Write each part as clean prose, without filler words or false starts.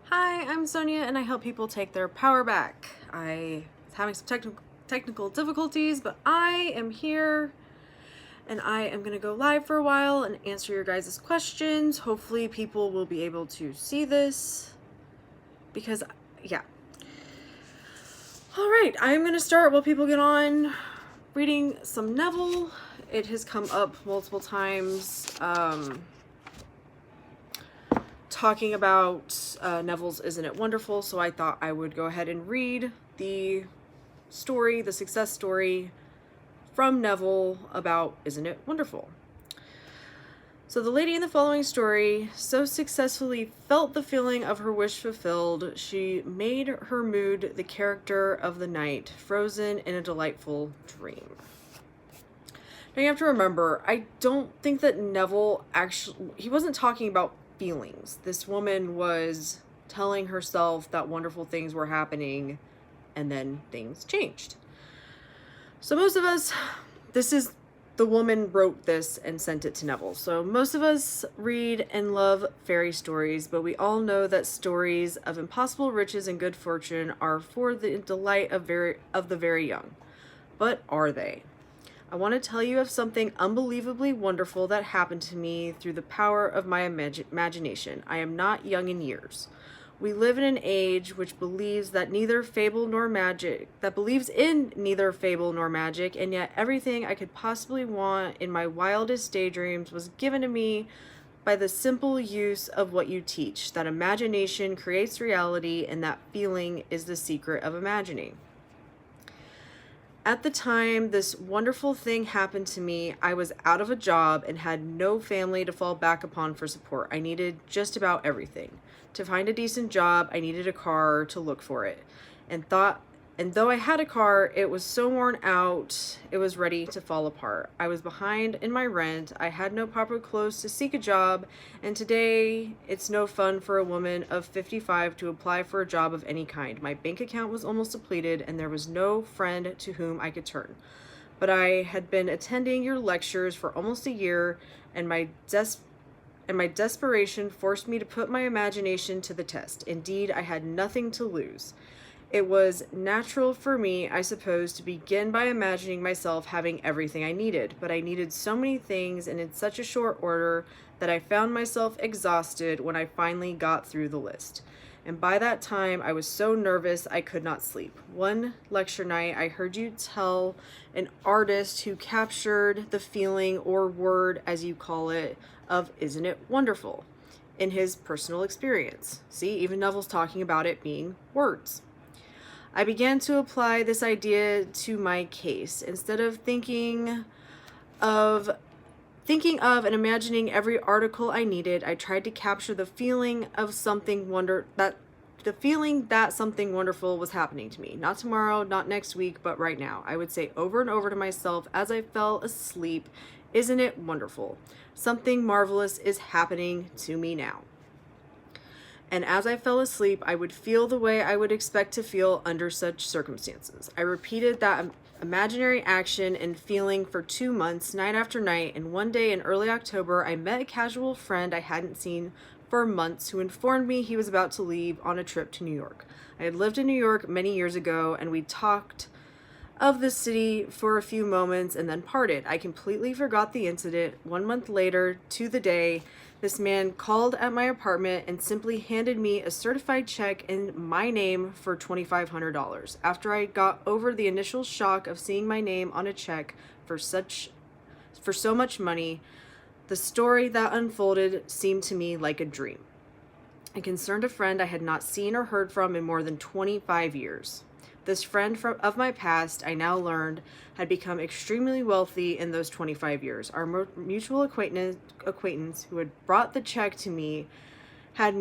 Hi, I'm Sonia and I help people take their power back. I was having some technical difficulties, but I am here and I am going to go live for a while and answer your guys' questions. Hopefully people will be able to see this because, yeah. All right, I'm going to start while people get on reading some Neville. It has come up multiple times. Talking about Neville's Isn't It Wonderful, so I thought I would go ahead and read the story, the success story from Neville about Isn't It Wonderful. So the lady in the following story so successfully felt the feeling of her wish fulfilled, she made her mood the character of the night, frozen in a delightful dream. Now you have to remember, I don't think that Neville he wasn't talking about feelings. This woman was telling herself that wonderful things were happening and then things changed. So most of us, the woman wrote this and sent it to Neville. So most of us read and love fairy stories, but we all know that stories of impossible riches and good fortune are for the delight of the very young. But are they? I want to tell you of something unbelievably wonderful that happened to me through the power of my imagination. I am not young in years. We live in an age which believes in neither fable nor magic, and yet everything I could possibly want in my wildest daydreams was given to me by the simple use of what you teach, that imagination creates reality and that feeling is the secret of imagining. At the time this wonderful thing happened to me, I was out of a job and had no family to fall back upon for support. I needed just about everything. To find a decent job, I needed a car to look for it. And though I had a car, it was so worn out, it was ready to fall apart. I was behind in my rent, I had no proper clothes to seek a job, and today it's no fun for a woman of 55 to apply for a job of any kind. My bank account was almost depleted, and there was no friend to whom I could turn. But I had been attending your lectures for almost a year, and my desperation forced me to put my imagination to the test. Indeed, I had nothing to lose. It was natural for me, I suppose, to begin by imagining myself having everything I needed, but I needed so many things and in such a short order that I found myself exhausted when I finally got through the list. And by that time, I was so nervous I could not sleep. One lecture night, I heard you tell an artist who captured the feeling, or word as you call it, of Isn't It Wonderful in his personal experience. See, even Neville's talking about it being words. I began to apply this idea to my case. Instead of thinking of and imagining every article I needed, I tried to capture the feeling of something that something wonderful was happening to me. Not tomorrow, not next week, but right now. I would say over and over to myself as I fell asleep, "Isn't it wonderful? Something marvelous is happening to me now." And as I fell asleep, I would feel the way I would expect to feel under such circumstances. I repeated that imaginary action and feeling for 2 months, night after night, and one day in early October, I met a casual friend I hadn't seen for months who informed me he was about to leave on a trip to New York. I had lived in New York many years ago, and we talked of the city for a few moments and then parted. I completely forgot the incident. 1 month later, to the day, this man called at my apartment and simply handed me a certified check in my name for $2,500. After I got over the initial shock of seeing my name on a check for so much money, the story that unfolded seemed to me like a dream. It concerned a friend I had not seen or heard from in more than 25 years. This friend of my past, I now learned, had become extremely wealthy in those 25 years. Our mutual acquaintance who had brought the check to me had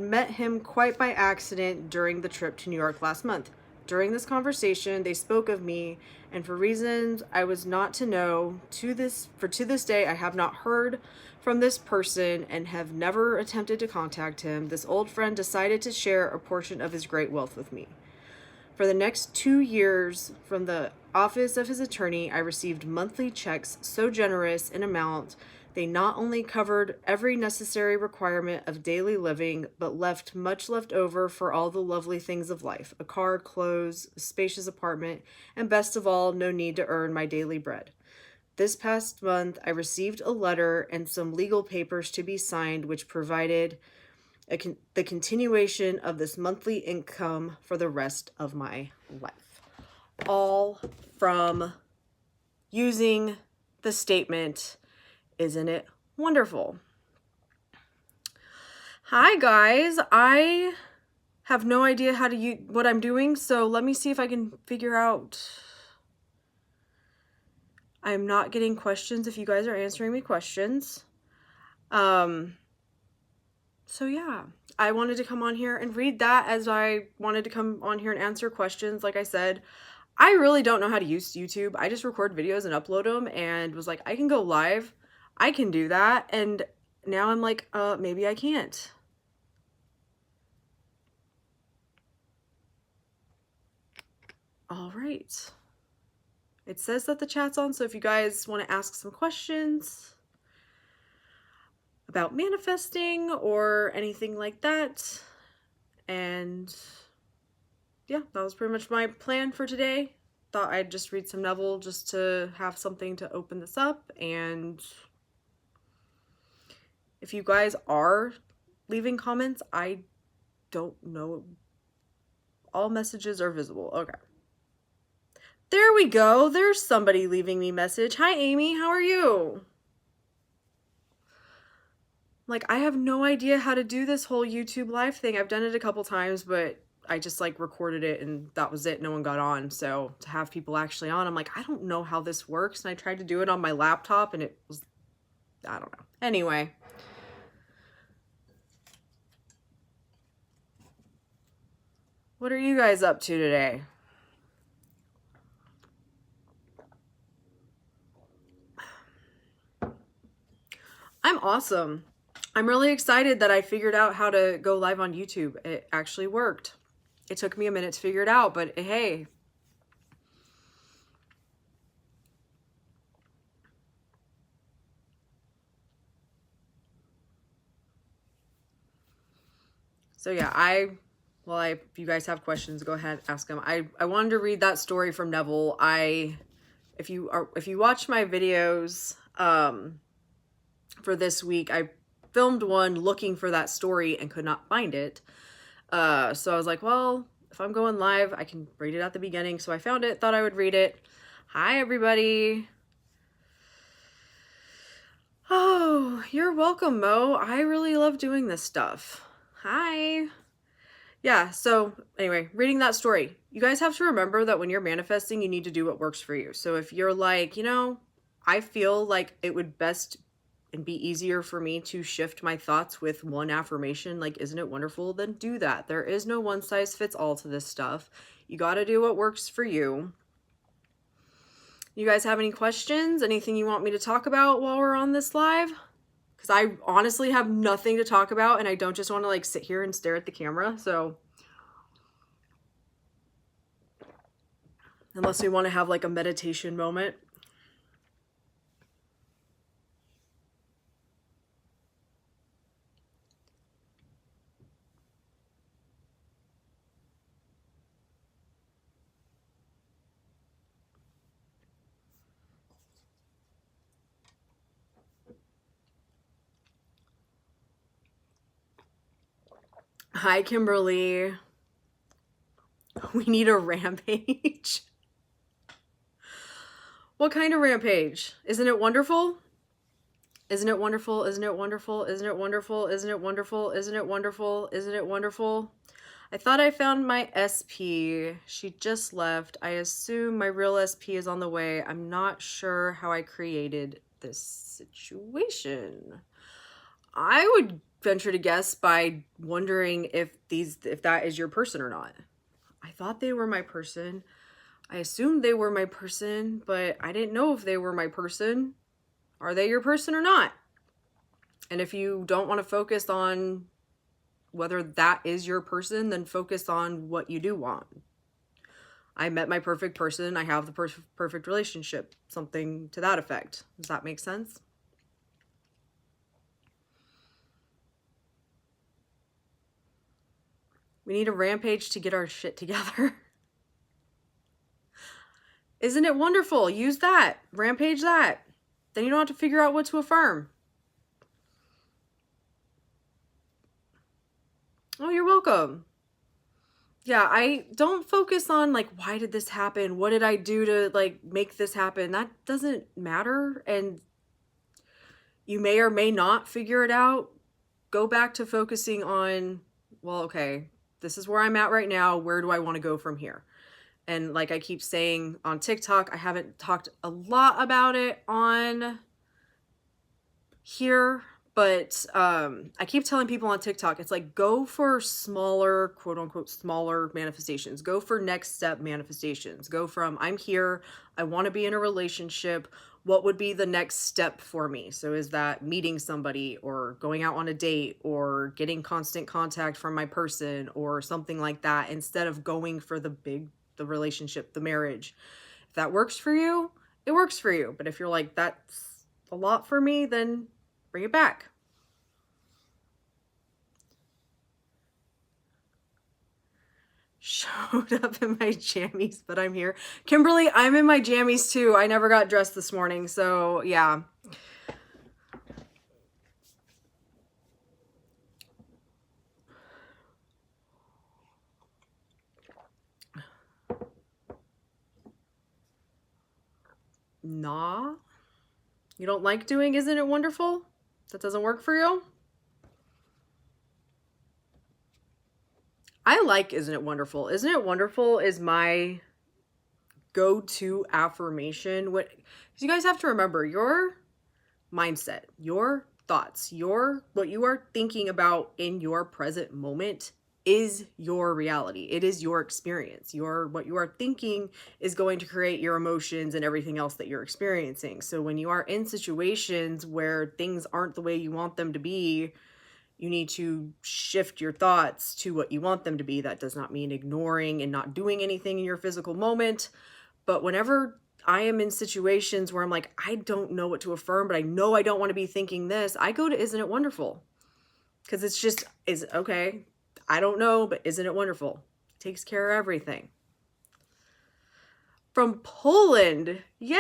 met him quite by accident during the trip to New York last month. During this conversation, they spoke of me, and for reasons I was not to know, to this day I have not heard from this person and have never attempted to contact him. This old friend decided to share a portion of his great wealth with me. For the next 2 years, from the office of his attorney, I received monthly checks so generous in amount They not only covered every necessary requirement of daily living, but left much left over for all the lovely things of life: a car, clothes, a spacious apartment, and best of all, no need to earn my daily bread. This past month, I received a letter and some legal papers to be signed, which provided the continuation of this monthly income for the rest of my life. All from using the statement, "Isn't it wonderful?" Hi guys, I have no idea how to use what I'm doing, so let me see if I can figure out. I'm not getting questions if you guys are answering me questions. So yeah, I wanted to come on here and read that, as I wanted to come on here and answer questions. Like I said, I really don't know how to use YouTube. I just record videos and upload them, and was like, I can go live. I can do that. And now I'm like, maybe I can't. All right. It says that the chat's on, so if you guys want to ask some questions about manifesting or anything like that. And yeah, that was pretty much my plan for today. Thought I'd just read some Neville just to have something to open this up. And if you guys are leaving comments, I don't know. All messages are visible. Okay. There we go. There's somebody leaving me a message. Hi, Amy. How are you? Like, I have no idea how to do this whole YouTube live thing. I've done it a couple times, but I just like recorded it and that was it. No one got on. So to have people actually on, I'm like, I don't know how this works. And I tried to do it on my laptop and it was, I don't know. Anyway. What are you guys up to today? I'm awesome. I'm really excited that I figured out how to go live on YouTube. It actually worked. It took me a minute to figure it out, but hey. So yeah, if you guys have questions, go ahead, ask them. I wanted to read that story from Neville. If you watch my videos for this week, I filmed one looking for that story and could not find it. So I was like, well, if I'm going live, I can read it at the beginning. So I found it, thought I would read it. Hi, everybody. Oh, you're welcome, Mo. I really love doing this stuff. Hi. Yeah, so anyway, reading that story. You guys have to remember that when you're manifesting, you need to do what works for you. So if you're like, I feel like it would best and be easier for me to shift my thoughts with one affirmation, like, isn't it wonderful? Then do that. There is no one size fits all to this stuff. You got to do what works for you. You guys have any questions? Anything you want me to talk about while we're on this live? Because I honestly have nothing to talk about and I don't just want to like sit here and stare at the camera. So unless we want to have like a meditation moment. Hi, Kimberly. We need a rampage. What kind of rampage? Isn't it wonderful? Isn't it wonderful? Isn't it wonderful? Isn't it wonderful? Isn't it wonderful? Isn't it wonderful? Isn't it wonderful? I thought I found my SP. She just left. I assume my real SP is on the way. I'm not sure how I created this situation. I would venture to guess by wondering if that is your person or not. I thought they were my person. I assumed they were my person, but I didn't know if they were my person. Are they your person or not? And if you don't want to focus on whether that is your person, then focus on what you do want. I met my perfect person. I have the perfect relationship. Something to that effect. Does that make sense? We need a rampage to get our shit together. Isn't it wonderful? Use that. Rampage that. Then you don't have to figure out what to affirm. Oh, you're welcome. Yeah, I don't focus on like, why did this happen? What did I do to like make this happen? That doesn't matter. And you may or may not figure it out. Go back to focusing on, well, okay, this is where I'm at right now. Where do I want to go from here? And like I keep saying on TikTok, I haven't talked a lot about it on here, but I keep telling people on TikTok, it's like, go for smaller, quote unquote, smaller manifestations. Go for next step manifestations. Go from, I'm here, I want to be in a relationship. What would be the next step for me? So is that meeting somebody or going out on a date or getting constant contact from my person or something like that, instead of going for the relationship, the marriage. If that works for you, it works for you. But if you're like, that's a lot for me, then bring it back. Showed up in my jammies, but I'm here. Kimberly, I'm in my jammies too. I never got dressed this morning, so yeah. Nah. You don't like doing Isn't It Wonderful? That doesn't work for you? I like Isn't It Wonderful? Isn't It Wonderful is my go-to affirmation. What you guys have to remember, your mindset, your thoughts, what you are thinking about in your present moment is your reality. It is your experience. What you are thinking is going to create your emotions and everything else that you're experiencing. So when you are in situations where things aren't the way you want them to be, you need to shift your thoughts to what you want them to be. That does not mean ignoring and not doing anything in your physical moment. But whenever I am in situations where I'm like, I don't know what to affirm, but I know I don't want to be thinking this, I go to Isn't It Wonderful? Because it's just, is okay, I don't know, but isn't it wonderful? It takes care of everything. From Poland. Yay!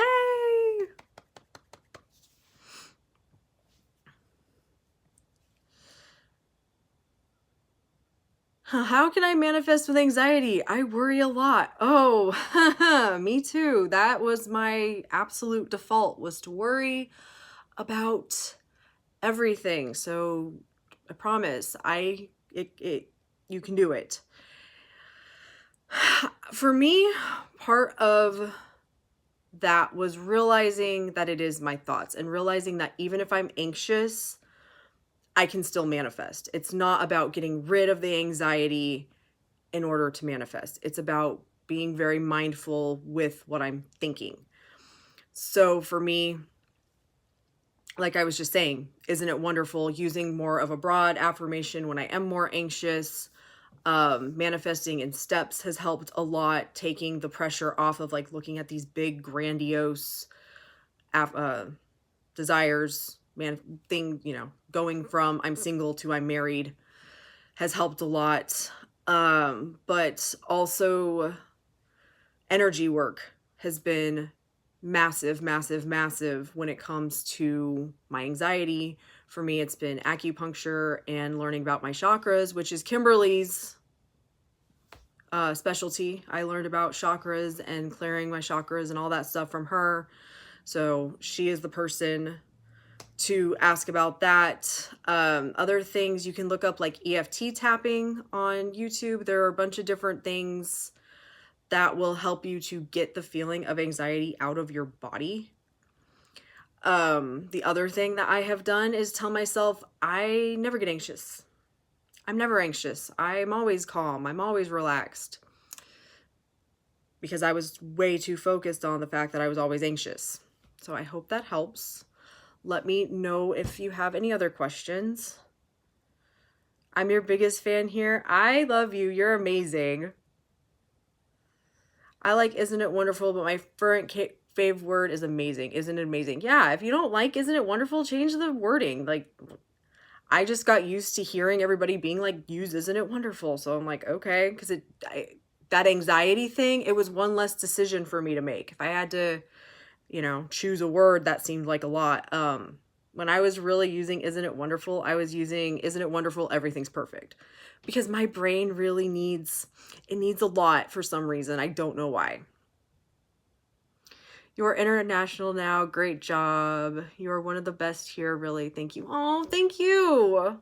How can I manifest with anxiety? I worry a lot. Oh, me too. That was my absolute default, was to worry about everything. So I promise, you can do it. For me, part of that was realizing that it is my thoughts and realizing that even if I'm anxious, I can still manifest. It's not about getting rid of the anxiety in order to manifest. It's about being very mindful with what I'm thinking. So for me, like I was just saying, isn't it wonderful? Using more of a broad affirmation when I am more anxious. Manifesting in steps has helped a lot, taking the pressure off of like looking at these big grandiose desires, going from I'm single to I'm married has helped a lot. But also energy work has been massive when it comes to my anxiety. For me, it's been acupuncture and learning about my chakras, which is Kimberly's specialty. I learned about chakras and clearing my chakras and all that stuff from her. So she is the person to ask about that. Other things you can look up, like EFT tapping on YouTube. There are a bunch of different things that will help you to get the feeling of anxiety out of your body. The other thing that I have done is tell myself I never get anxious. I'm never anxious. I'm always calm. I'm always relaxed. Because I was way too focused on the fact that I was always anxious. So I hope that helps. Let me know if you have any other questions. I'm your biggest fan here. I love you. You're amazing. I like Isn't It Wonderful, but my fave word is amazing. Isn't it amazing? Yeah, if you don't like Isn't It Wonderful, change the wording. Like, I just got used to hearing everybody being like, use Isn't It Wonderful? So I'm like, okay, because that anxiety thing, it was one less decision for me to make. If I had to, choose a word, that seemed like a lot. When I was really using Isn't It Wonderful, I was using Isn't It Wonderful? Everything's perfect. Because my brain really needs a lot for some reason. I don't know why. You're international now. Great job. You're one of the best here, really. Thank you. Oh, thank you.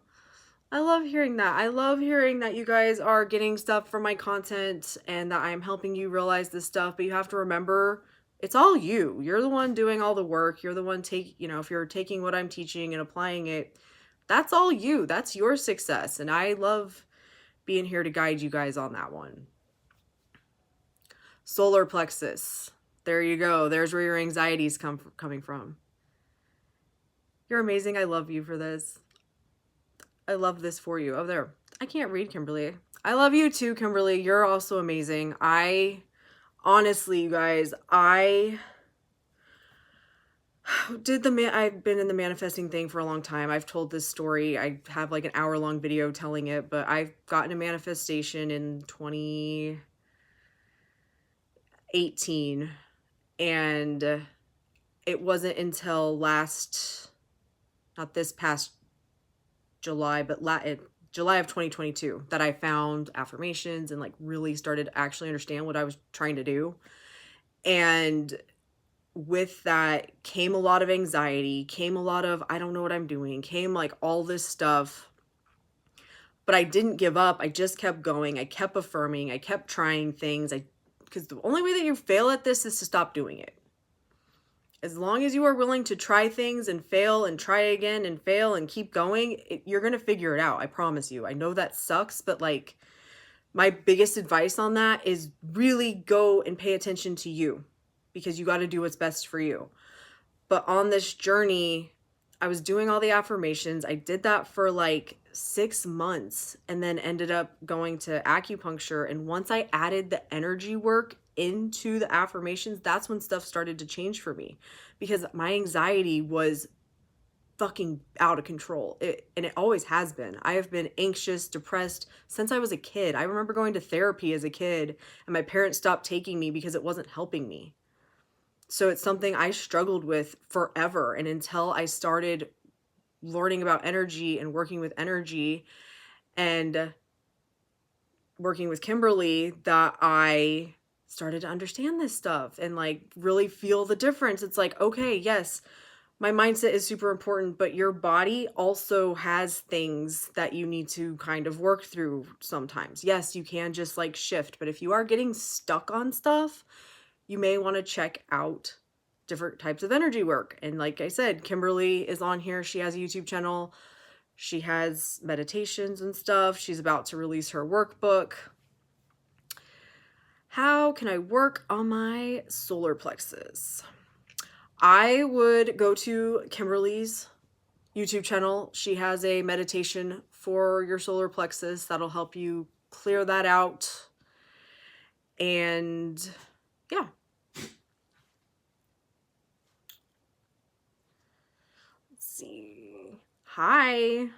I love hearing that. I love hearing that you guys are getting stuff from my content and that I'm helping you realize this stuff. But you have to remember, it's all you. You're the one doing all the work. You're the one if you're taking what I'm teaching and applying it, that's all you. That's your success. And I love being here to guide you guys on that one. Solar plexus. There you go. There's where your anxiety's coming from. You're amazing. I love you for this. I love this for you. Oh, there. I can't read, Kimberly. I love you too, Kimberly. You're also amazing. Honestly, you guys, I've been in the manifesting thing for a long time. I've told this story. I have like an hour-long video telling it, but I've gotten a manifestation in 2018, and it wasn't until not this past July, but July of 2022 that I found affirmations and like really started to actually understand what I was trying to do. And with that came a lot of anxiety, came a lot of I don't know what I'm doing, came like all this stuff. But I didn't give up. I just kept going. I kept affirming. I kept trying things. Because the only way that you fail at this is to stop doing it. As long as you are willing to try things and fail and try again and fail and keep going, you're going to figure it out. I promise you. I know that sucks, but like my biggest advice on that is really go and pay attention to you, because you got to do what's best for you. But on this journey, I was doing all the affirmations. I did that for like 6 months and then ended up going to acupuncture. And once I added the energy work into the affirmations, that's when stuff started to change for me, because my anxiety was fucking out of control. And it always has been. I have been anxious, depressed since I was a kid. I remember going to therapy as a kid and my parents stopped taking me because it wasn't helping me. So it's something I struggled with forever. And until I started learning about energy and working with energy and working with Kimberly, that I started to understand this stuff and like really feel the difference. It's like, okay, yes, my mindset is super important, but your body also has things that you need to kind of work through sometimes. Yes, you can just like shift, but if you are getting stuck on stuff, you may want to check out different types of energy work. And like I said, Kimberly is on here. She has a YouTube channel. She has meditations and stuff. She's about to release her workbook. How can I work on my solar plexus? I would go to Kimberly's YouTube channel. She has a meditation for your solar plexus that'll help you clear that out. And yeah. Let's see. Hi.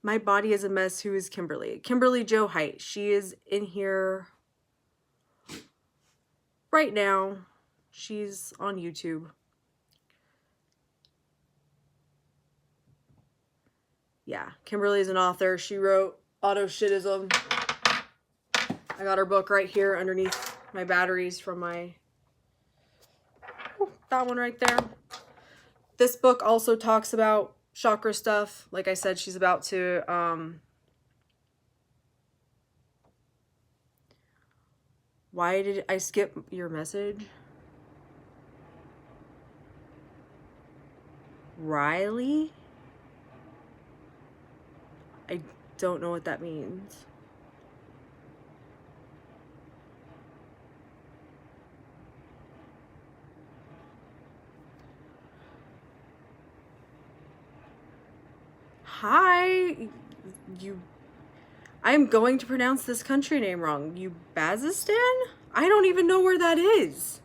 My body is a mess. Who is Kimberly? Kimberly Joe Height. She is in here right now. She's on YouTube. Yeah, Kimberly is an author. She wrote Auto Shitism. I got her book right here underneath my batteries from that one right there. This book also talks about chakra stuff. Like I said, she's about to why did I skip your message? Riley? I don't know what that means. Hi, I'm going to pronounce this country name wrong. Ubazistan? I don't even know where that is.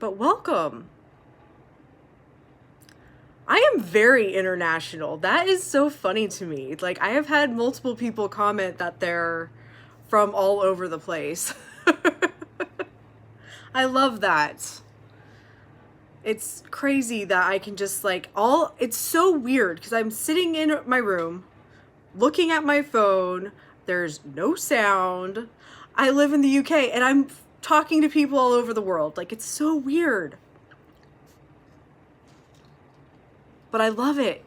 But welcome. I am very international. That is so funny to me. Like, I have had multiple people comment that they're from all over the place. I love that. It's crazy that I can just like it's so weird because I'm sitting in my room looking at my phone. There's no sound. I live in the UK and I'm talking to people all over the world. Like, it's so weird. But I love it.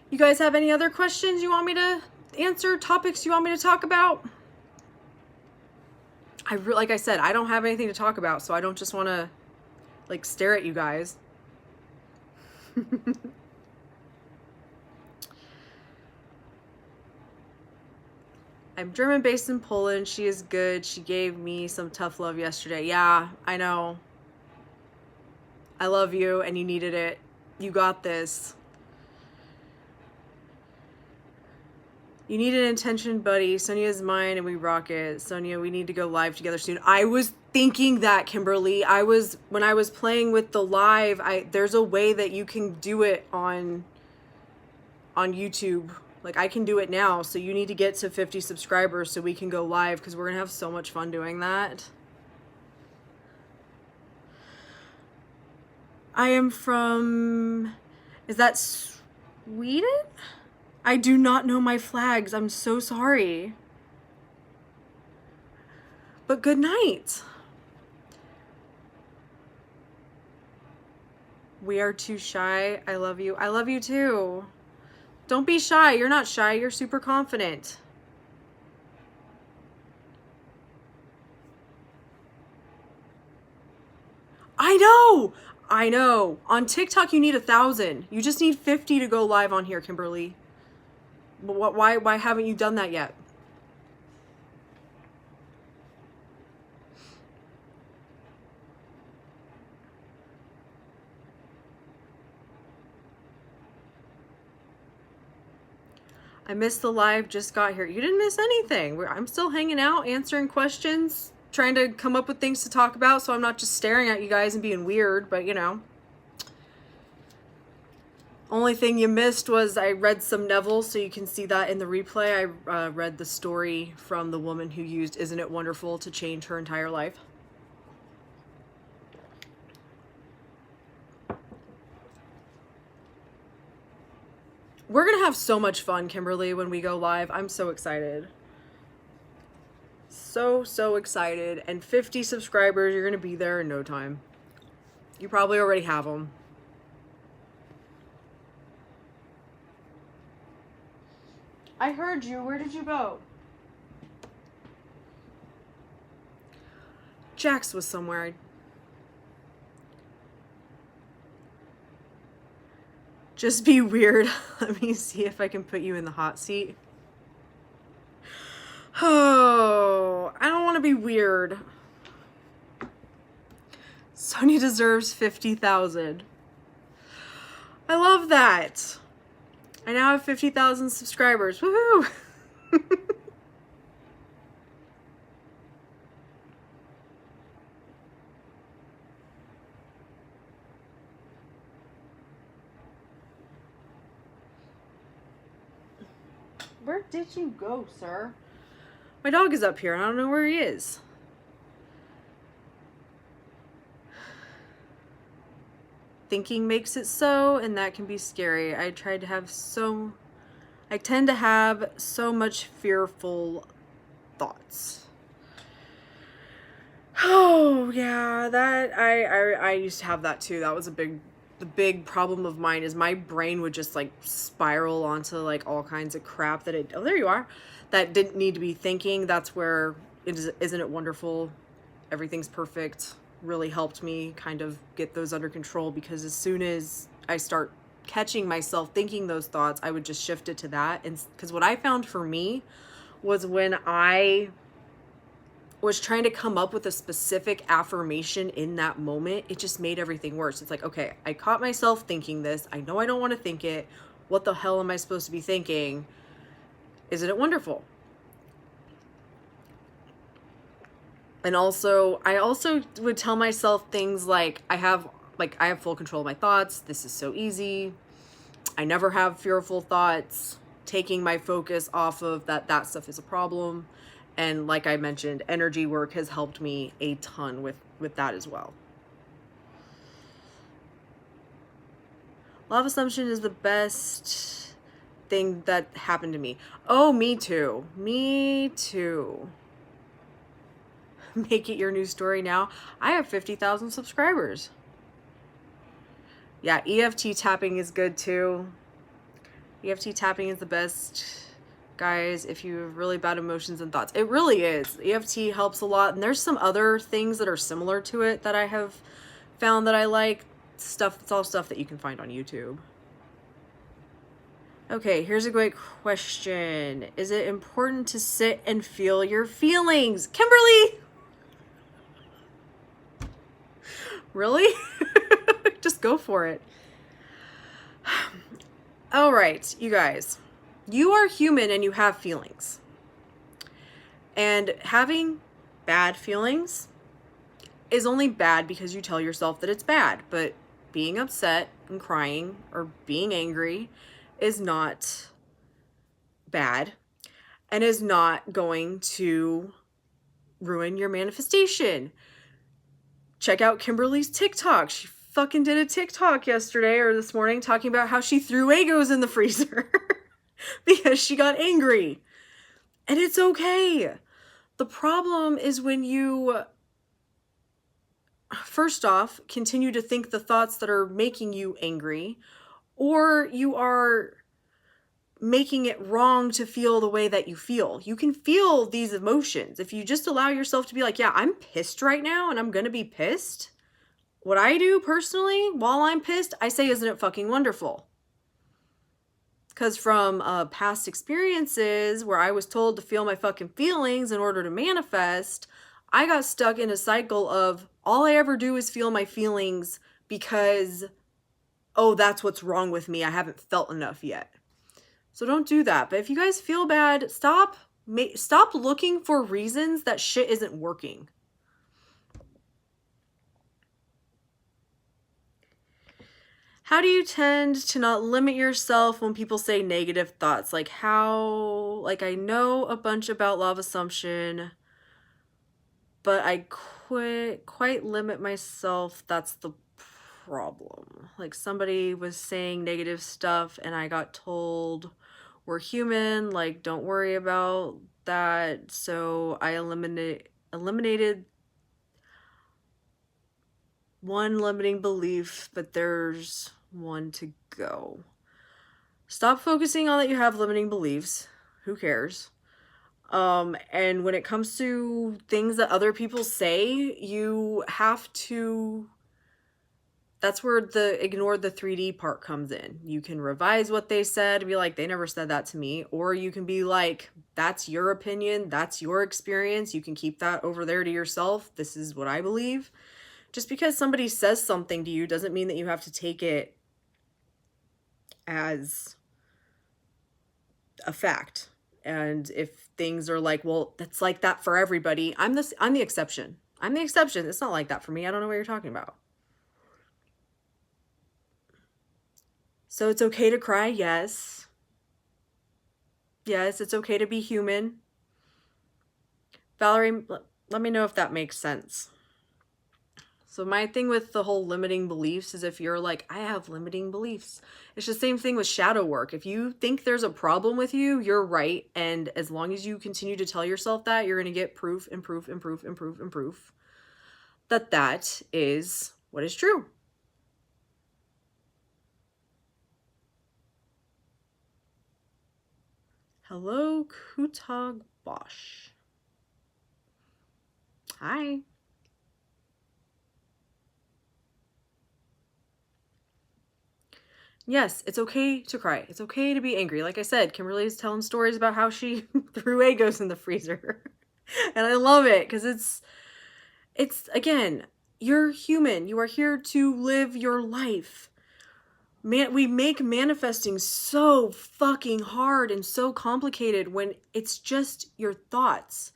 You guys have any other questions you want me to answer? Topics you want me to talk about? Like I said, I don't have anything to talk about, so I don't just want to like stare at you guys. I'm German based in Poland. She is good. She gave me some tough love yesterday. Yeah, I know. I love you and you needed it. You got this. You need an intention buddy. Sonia's mine and we rock it. Sonia, we need to go live together soon. I was thinking that, Kimberly. When I was playing with the live, there's a way that you can do it on YouTube. Like, I can do it now, so you need to get to 50 subscribers so we can go live because we're gonna have so much fun doing that. I am from, is that Sweden? I do not know my flags. I'm so sorry. But good night. We are too shy. I love you. I love you too. Don't be shy. You're not shy. You're super confident. I know. I know. On TikTok, you need 1,000. You just need 50 to go live on here, Kimberly. But why haven't you done that yet? I missed the live, just got here. You didn't miss anything. I'm still hanging out, answering questions, trying to come up with things to talk about so I'm not just staring at you guys and being weird, but you know. Only thing you missed was I read some Neville, so you can see that in the replay. I read the story from the woman who used Isn't It Wonderful to change her entire life. We're gonna have so much fun, Kimberly, when we go live. I'm so excited. So excited. And 50 subscribers, you're gonna be there in no time. You probably already have them. I heard you. Where did you go? Jax was somewhere. Just be weird. Let me see if I can put you in the hot seat. Oh, I don't want to be weird. Sonia deserves 50,000. I love that. I now have 50,000 subscribers. Woohoo! Where did you go, sir? My dog is up here. I don't know where he is. Thinking makes it so, and that can be scary. I tend to have so much fearful thoughts. Oh yeah, that I used to have that too. That was the big problem of mine is my brain would just like spiral onto like all kinds of crap that oh, there you are, that didn't need to be thinking. That's where Isn't It Wonderful, Everything's Perfect really helped me kind of get those under control, because as soon as I start catching myself thinking those thoughts, I would just shift it to that. And because what I found for me was when I was trying to come up with a specific affirmation in that moment, it just made everything worse. It's like, okay, I caught myself thinking this. I know I don't want to think it. What the hell am I supposed to be thinking? Isn't it wonderful? And also, I also would tell myself things like, I have full control of my thoughts. This is so easy. I never have fearful thoughts. Taking my focus off of that stuff is a problem. And like I mentioned, energy work has helped me a ton with that as well. Law of assumption is the best thing that happened to me. Oh, me too. Me too. Make it your news story now. I have 50,000 subscribers. Yeah, EFT tapping is good too. EFT tapping is the best, guys, if you have really bad emotions and thoughts. It really is. EFT helps a lot. And there's some other things that are similar to it that I have found that I like. It's all stuff that you can find on YouTube. Okay, here's a great question. Is it important to sit and feel your feelings? Kimberly! Really? Just go for it. All right, you guys. You are human and you have feelings. And having bad feelings is only bad because you tell yourself that it's bad. But being upset and crying or being angry is not bad and is not going to ruin your manifestation. Check out Kimberly's TikTok. She fucking did a TikTok yesterday or this morning talking about how she threw Egos in the freezer because she got angry. And it's okay. The problem is when you, first off, continue to think the thoughts that are making you angry, or you are making it wrong to feel the way that you feel. You can feel these emotions. If you just allow yourself to be like, yeah, I'm pissed right now and I'm gonna be pissed. What I do personally while I'm pissed, I say, isn't it fucking wonderful? Because from past experiences where I was told to feel my fucking feelings in order to manifest, I got stuck in a cycle of all I ever do is feel my feelings because, oh, that's what's wrong with me. I haven't felt enough yet. So don't do that. But if you guys feel bad, stop looking for reasons that shit isn't working. How do you tend to not limit yourself when people say negative thoughts? Like I know a bunch about law of assumption, but I quite limit myself. That's the problem. Like somebody was saying negative stuff and I got told, we're human, like don't worry about that. So I eliminated one limiting belief, but there's one to go. Stop focusing on that you have limiting beliefs. Who cares? And when it comes to things that other people say, you have to, that's where the ignore the 3D part comes in. You can revise what they said and be like, they never said that to me. Or you can be like, that's your opinion. That's your experience. You can keep that over there to yourself. This is what I believe. Just because somebody says something to you doesn't mean that you have to take it as a fact. And if things are like, well, that's like that for everybody, I'm the exception. I'm the exception. It's not like that for me. I don't know what you're talking about. So it's okay to cry, yes. Yes, it's okay to be human. Valerie, let me know if that makes sense. So my thing with the whole limiting beliefs is if you're like, I have limiting beliefs. It's the same thing with shadow work. If you think there's a problem with you, you're right. And as long as you continue to tell yourself that, you're going to get proof and proof and proof and proof and proof that is what is true. Hello, Kutag Bosch. Hi. Yes, it's okay to cry. It's okay to be angry. Like I said, Kimberly's telling stories about how she threw Egos in the freezer. And I love it because it's again, you're human. You are here to live your life. we make manifesting so fucking hard and so complicated when it's just your thoughts.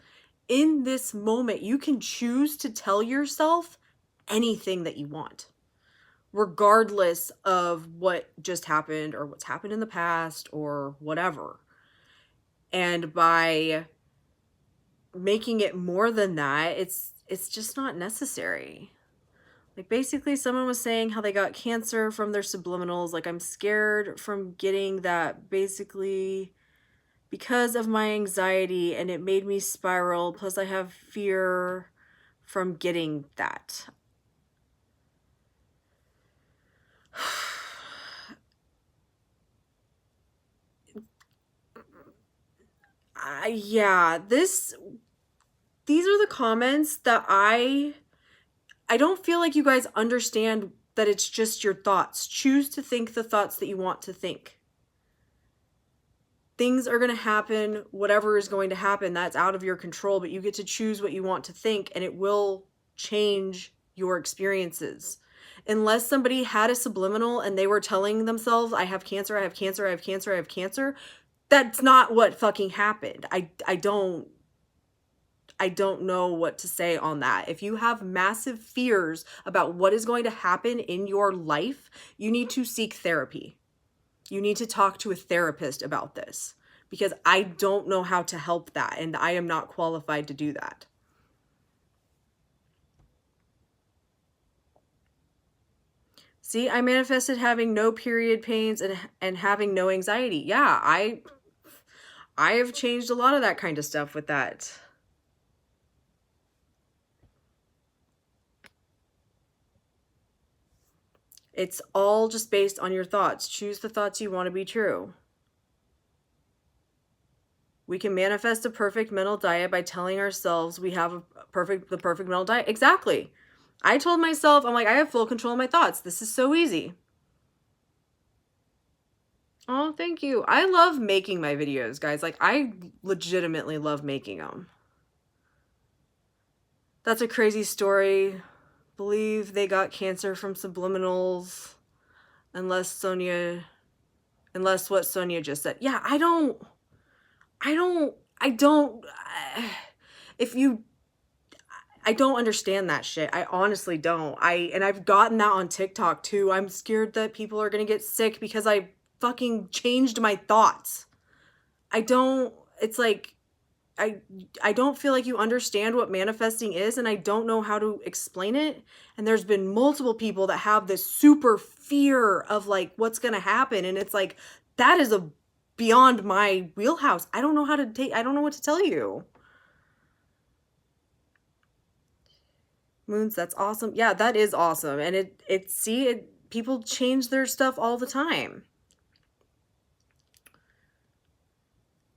In this moment, you can choose to tell yourself anything that you want, regardless of what just happened or what's happened in the past or whatever. And by making it more than that, it's just not necessary. Like, basically, someone was saying how they got cancer from their subliminals. Like, I'm scared from getting that basically because of my anxiety, and it made me spiral. Plus, I have fear from getting that. Yeah, these are the comments that I don't feel like you guys understand that it's just your thoughts. Choose to think the thoughts that you want to think. Things are going to happen, whatever is going to happen, that's out of your control, but you get to choose what you want to think, and it will change your experiences. Unless somebody had a subliminal and they were telling themselves, I have cancer, I have cancer, I have cancer, I have cancer, that's not what fucking happened. I don't know what to say on that. If you have massive fears about what is going to happen in your life, you need to seek therapy. You need to talk to a therapist about this, because I don't know how to help that, and I am not qualified to do that. See, I manifested having no period pains and having no anxiety. Yeah, I have changed a lot of that kind of stuff with that. It's all just based on your thoughts. Choose the thoughts you want to be true. We can manifest a perfect mental diet by telling ourselves we have the perfect mental diet. Exactly. I told myself, I'm like, I have full control of my thoughts. This is so easy. Oh, thank you. I love making my videos, guys. Like, I legitimately love making them. That's a crazy story. Believe they got cancer from subliminals. Unless what Sonia just said. Yeah, I don't, I don't understand that shit. I honestly don't. And I've gotten that on TikTok too. I'm scared that people are gonna get sick because I fucking changed my thoughts. It's like, I don't feel like you understand what manifesting is, and I don't know how to explain it. And there's been multiple people that have this super fear of like what's gonna happen, and it's like, that is beyond my wheelhouse. I don't know what to tell you. Moons, that's awesome. Yeah, that is awesome. And people change their stuff all the time.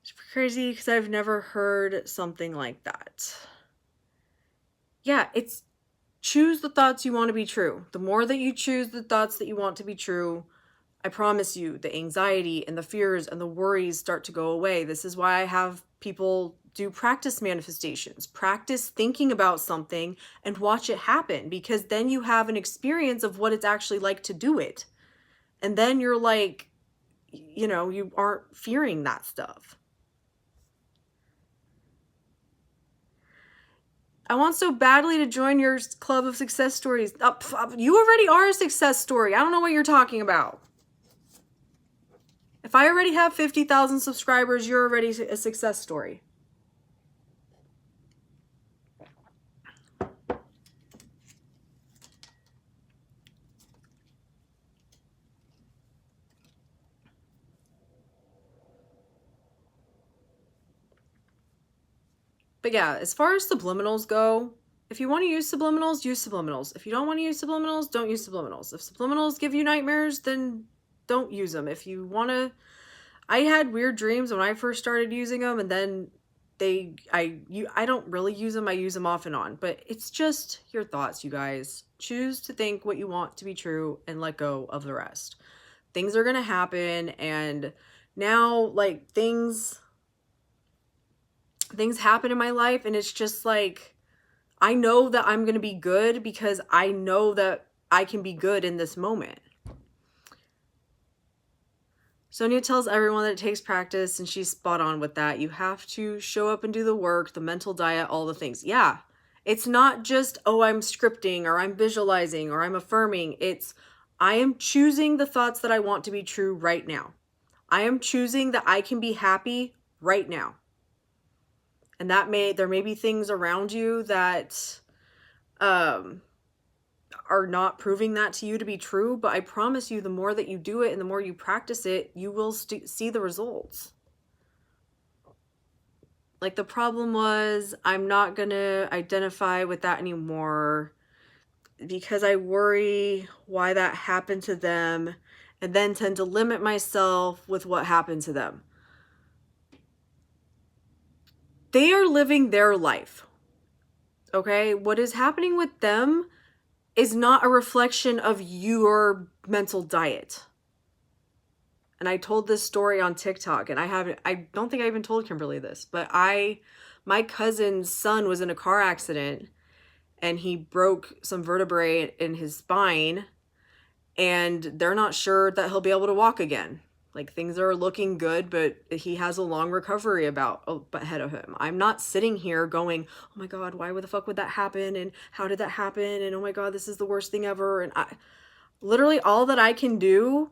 It's crazy because I've never heard something like that. Yeah, it's choose the thoughts you want to be true. The more that you choose the thoughts that you want to be true, I promise you, the anxiety and the fears and the worries start to go away. This is why I have people do practice manifestations. Practice thinking about something and watch it happen, because then you have an experience of what it's actually like to do it. And then you're like, you aren't fearing that stuff. I want so badly to join your club of success stories. You already are a success story. I don't know what you're talking about. If I already have 50,000 subscribers, you're already a success story. But yeah, as far as subliminals go, if you want to use subliminals, use subliminals. If you don't want to use subliminals, don't use subliminals. If subliminals give you nightmares, then don't use them. If you want to... I had weird dreams when I first started using them, and then I don't really use them. I use them off and on. But it's just your thoughts, you guys. Choose to think what you want to be true and let go of the rest. Things are going to happen, and now, like, things happen in my life, and it's just like, I know that I'm going to be good because I know that I can be good in this moment. Sonia tells everyone that it takes practice, and she's spot on with that. You have to show up and do the work, the mental diet, all the things. Yeah. It's not just, oh, I'm scripting or I'm visualizing or I'm affirming. It's, I am choosing the thoughts that I want to be true right now. I am choosing that I can be happy right now. And there may be things around you that are not proving that to you to be true, but I promise you, the more that you do it and the more you practice it, you will see the results. Like, the problem was, I'm not gonna identify with that anymore because I worry why that happened to them, and then tend to limit myself with what happened to them. They are living their life. Okay? What is happening with them is not a reflection of your mental diet. And I told this story on TikTok, and I don't think I even told Kimberly this, but my cousin's son was in a car accident and he broke some vertebrae in his spine, and they're not sure that he'll be able to walk again. Like, things are looking good, but he has a long recovery ahead of him. I'm not sitting here going, oh my God, why the fuck would that happen? And how did that happen? And oh my God, this is the worst thing ever. And literally all that I can do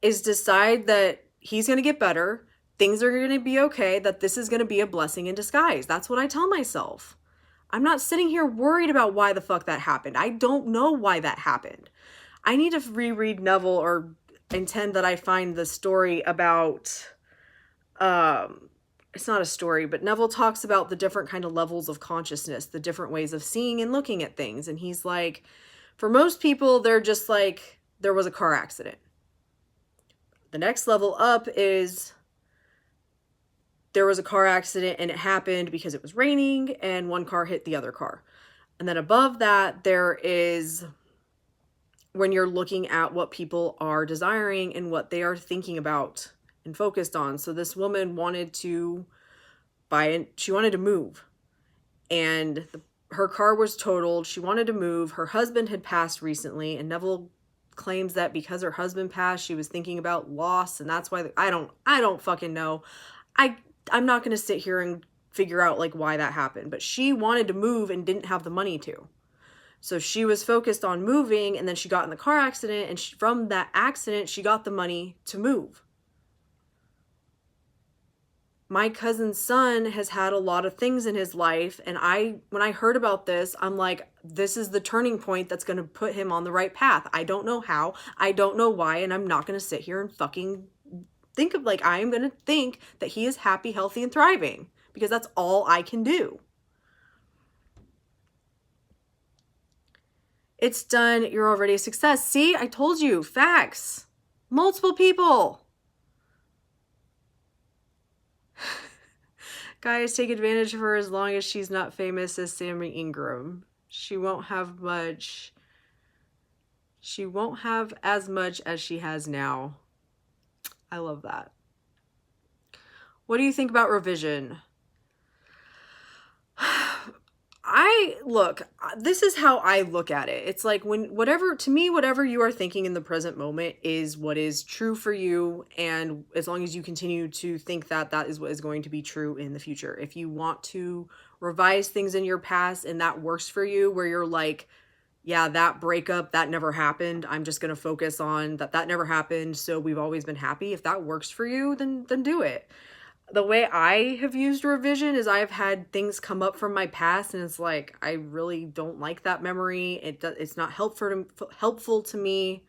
is decide that he's going to get better. Things are going to be okay, that this is going to be a blessing in disguise. That's what I tell myself. I'm not sitting here worried about why the fuck that happened. I don't know why that happened. I need to reread Neville, or intend that I find the story about, it's not a story, but Neville talks about the different kind of levels of consciousness, the different ways of seeing and looking at things. And he's like, for most people, they're just like, there was a car accident. The next level up is, there was a car accident and it happened because it was raining and one car hit the other car. And then above that, there is when you're looking at what people are desiring and what they are thinking about and focused on. So this woman wanted to she wanted to move, and her car was totaled. She wanted to move. Her husband had passed recently, and Neville claims that because her husband passed, she was thinking about loss, and that's why I don't fucking know. I'm not going to sit here and figure out like why that happened, but she wanted to move and didn't have the money to. So she was focused on moving, and then she got in the car accident, and from that accident, she got the money to move. My cousin's son has had a lot of things in his life, and when I heard about this, I'm like, this is the turning point that's going to put him on the right path. I don't know how, I don't know why, and I'm not going to sit here and fucking think of, like, I am going to think that he is happy, healthy, and thriving, because that's all I can do. It's done. You're already a success. See, I told you. Facts. Multiple people. Guys, take advantage of her as long as she's not famous as Sammy Ingram. She won't have much. She won't have as much as she has now. I love that. What do you think about revision? This is how I look at it. It's like, to me, whatever you are thinking in the present moment is what is true for you. And as long as you continue to think that that is what is going to be true in the future. If you want to revise things in your past and that works for you, where you're like, yeah, that breakup, that never happened. I'm just going to focus on that never happened. So we've always been happy. If that works for you, then do it. The way I have used revision is I've had things come up from my past, and it's like, I really don't like that memory. It's not helpful to me.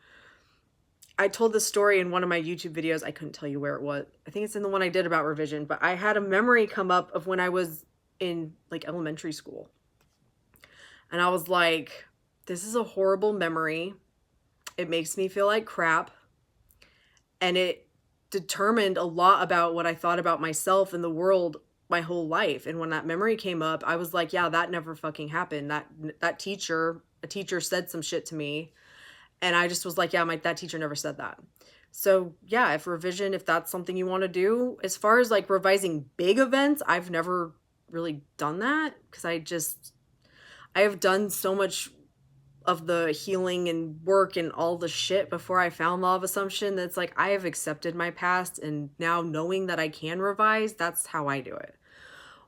I told this story in one of my YouTube videos. I couldn't tell you where it was. I think it's in the one I did about revision, but I had a memory come up of when I was in like elementary school. And I was like, this is a horrible memory. It makes me feel like crap. And it determined a lot about what I thought about myself and the world my whole life. And when that memory came up, I was like, yeah, that never fucking happened. A teacher said some shit to me, and I just was like, yeah, that teacher never said that. So yeah, if that's something you want to do, as far as like revising big events, I've never really done that, because I have done so much of the healing and work and all the shit before I found Law of Assumption, that's like I have accepted my past, and now knowing that I can revise, that's how I do it.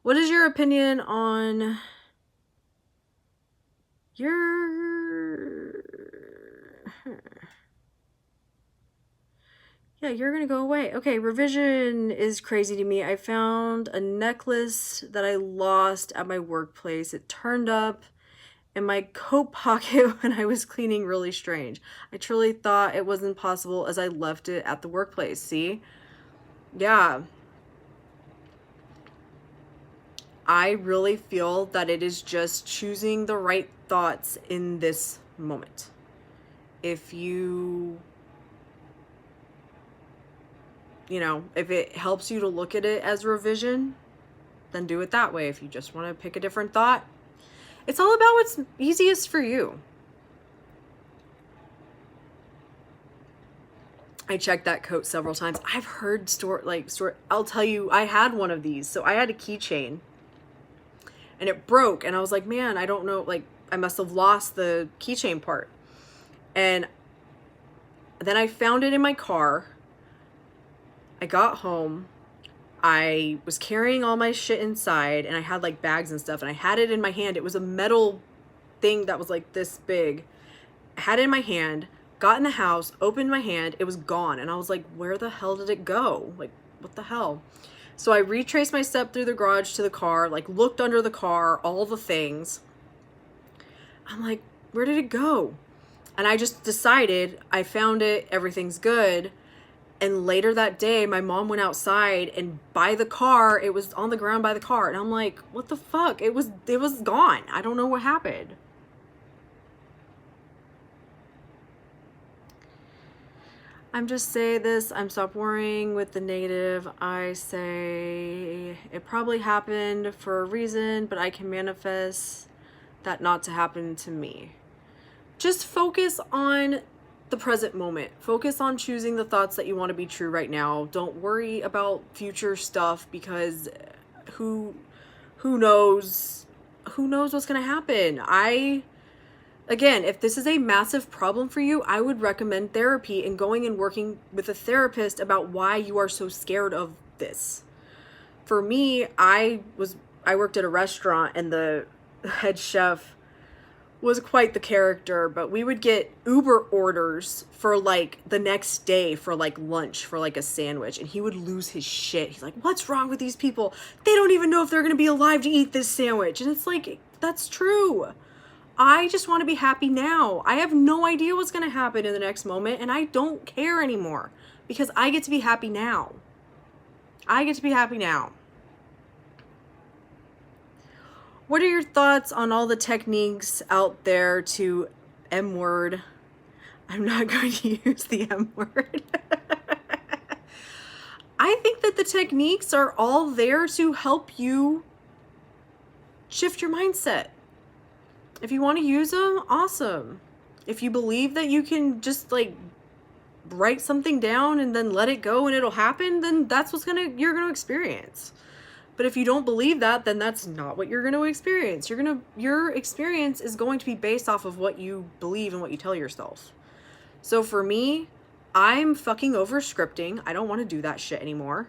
What is your opinion on your... Yeah, you're gonna go away. Okay, revision is crazy to me. I found a necklace that I lost at my workplace. It turned up in my coat pocket when I was cleaning. Really strange. I truly thought it wasn't possible as I left it at the workplace. See? Yeah. I really feel that it is just choosing the right thoughts in this moment. If you know, if it helps you to look at it as revision, then do it that way. If you just want to pick a different thought, it's all about what's easiest for you. I checked that coat several times. I've heard I'll tell you, I had one of these. So I had a keychain and it broke, and I was like, man, I don't know, like I must have lost the keychain part. And then I found it in my car. I got home, I was carrying all my shit inside, and I had like bags and stuff, and I had it in my hand. It was a metal thing that was like this big. I had it in my hand, got in the house, opened my hand, it was gone. And I was like, where the hell did it go? Like, what the hell? So I retraced my step through the garage to the car, like looked under the car, all the things. I'm like, where did it go? And I just decided, I found it, everything's good. And later that day, my mom went outside, and by the car, it was on the ground by the car. And I'm like, what the fuck? It was gone. I don't know what happened. I'm just saying this, I'm stop worrying with the negative. I say it probably happened for a reason, but I can manifest that not to happen to me. Just focus on the present moment. Focus on choosing the thoughts that you want to be true right now. Don't worry about future stuff, because who knows what's going to happen. Again, if this is a massive problem for you, I would recommend therapy and going and working with a therapist about why you are so scared of this. For me, I worked at a restaurant, and the head chef was quite the character, but we would get Uber orders for like the next day for like lunch, for like a sandwich, and he would lose his shit. He's like, what's wrong with these people? They don't even know if they're gonna be alive to eat this sandwich. And it's like, that's true. I just want to be happy now. I have no idea what's gonna happen in the next moment, and I don't care anymore, because I get to be happy now. I get to be happy now. What are your thoughts on all the techniques out there to M-word? I'm not going to use the M-word. I think that the techniques are all there to help you shift your mindset. If you want to use them, awesome. If you believe that you can just like write something down and then let it go and it'll happen, then that's what you're gonna experience. But if you don't believe that, then that's not what you're going to experience. Your experience is going to be based off of what you believe and what you tell yourself. So for me, I'm fucking over scripting. I don't want to do that shit anymore.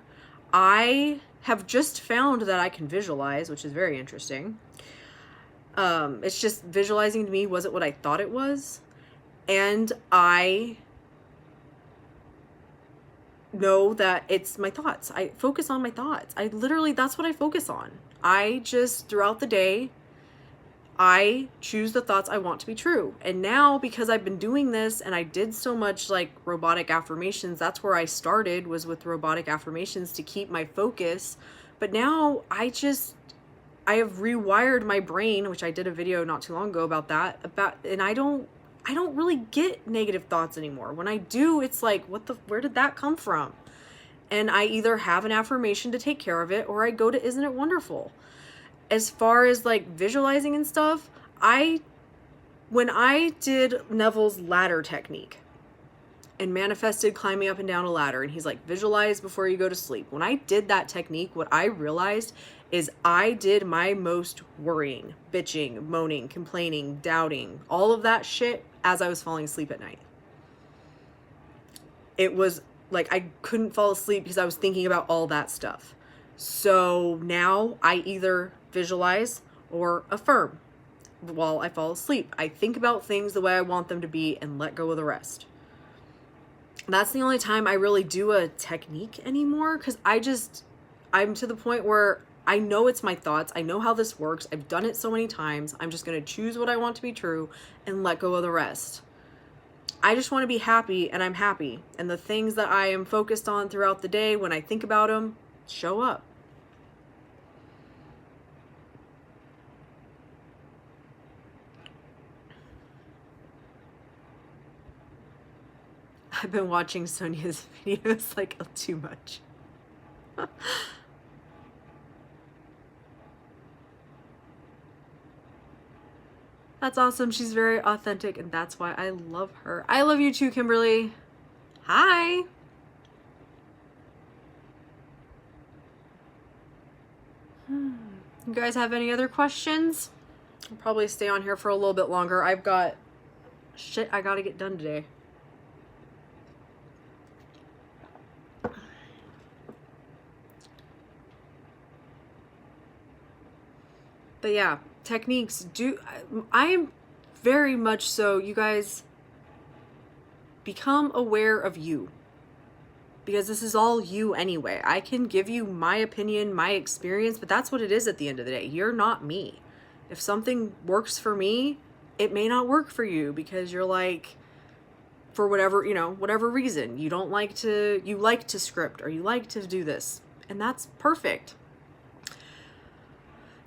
I have just found that I can visualize, which is very interesting. It's just visualizing to me wasn't what I thought it was. And I know that it's my thoughts. I focus on my thoughts. That's what I focus on. I just, throughout the day, I choose the thoughts I want to be true. And now, because I've been doing this and I did so much like robotic affirmations, that's where I started, was with robotic affirmations to keep my focus. But now I have rewired my brain, which I did a video not too long ago about that, and I don't really get negative thoughts anymore. When I do, it's like, where did that come from? And I either have an affirmation to take care of it, or I go to Isn't It Wonderful? As far as like visualizing and stuff, when I did Neville's ladder technique and manifested climbing up and down a ladder, and he's like, visualize before you go to sleep. When I did that technique, what I realized is I did my most worrying, bitching, moaning, complaining, doubting, all of that shit as I was falling asleep at night. It was like I couldn't fall asleep because I was thinking about all that stuff. So now I either visualize or affirm while I fall asleep. I think about things the way I want them to be and let go of the rest. That's the only time I really do a technique anymore, because I'm to the point where I know it's my thoughts. I know how this works. I've done it so many times. I'm just going to choose what I want to be true and let go of the rest. I just want to be happy, and I'm happy. And the things that I am focused on throughout the day, when I think about them, show up. I've been watching Sonia's videos like too much. That's awesome. She's very authentic, and that's why I love her. I love you too, Kimberly. Hi. You guys have any other questions? I'll probably stay on here for a little bit longer. I've got shit I gotta get done today. But yeah, techniques do, I am very much so, you guys, become aware of you, because this is all you anyway. I can give you my opinion, my experience, but that's what it is at the end of the day. You're not me. If something works for me, it may not work for you, because you're like, for whatever, you know, whatever reason, you like to script, or you like to do this, and that's perfect.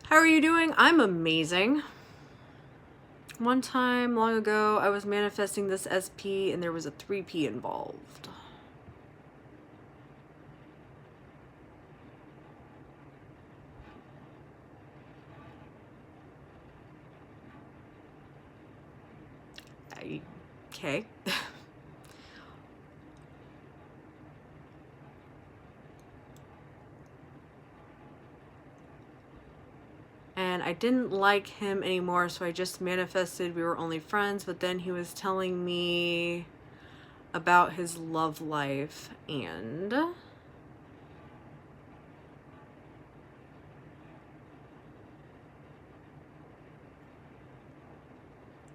How are you doing? I'm amazing. One time long ago, I was manifesting this SP and there was a 3P involved. Okay. And I didn't like him anymore, so I just manifested we were only friends, but then he was telling me about his love life, and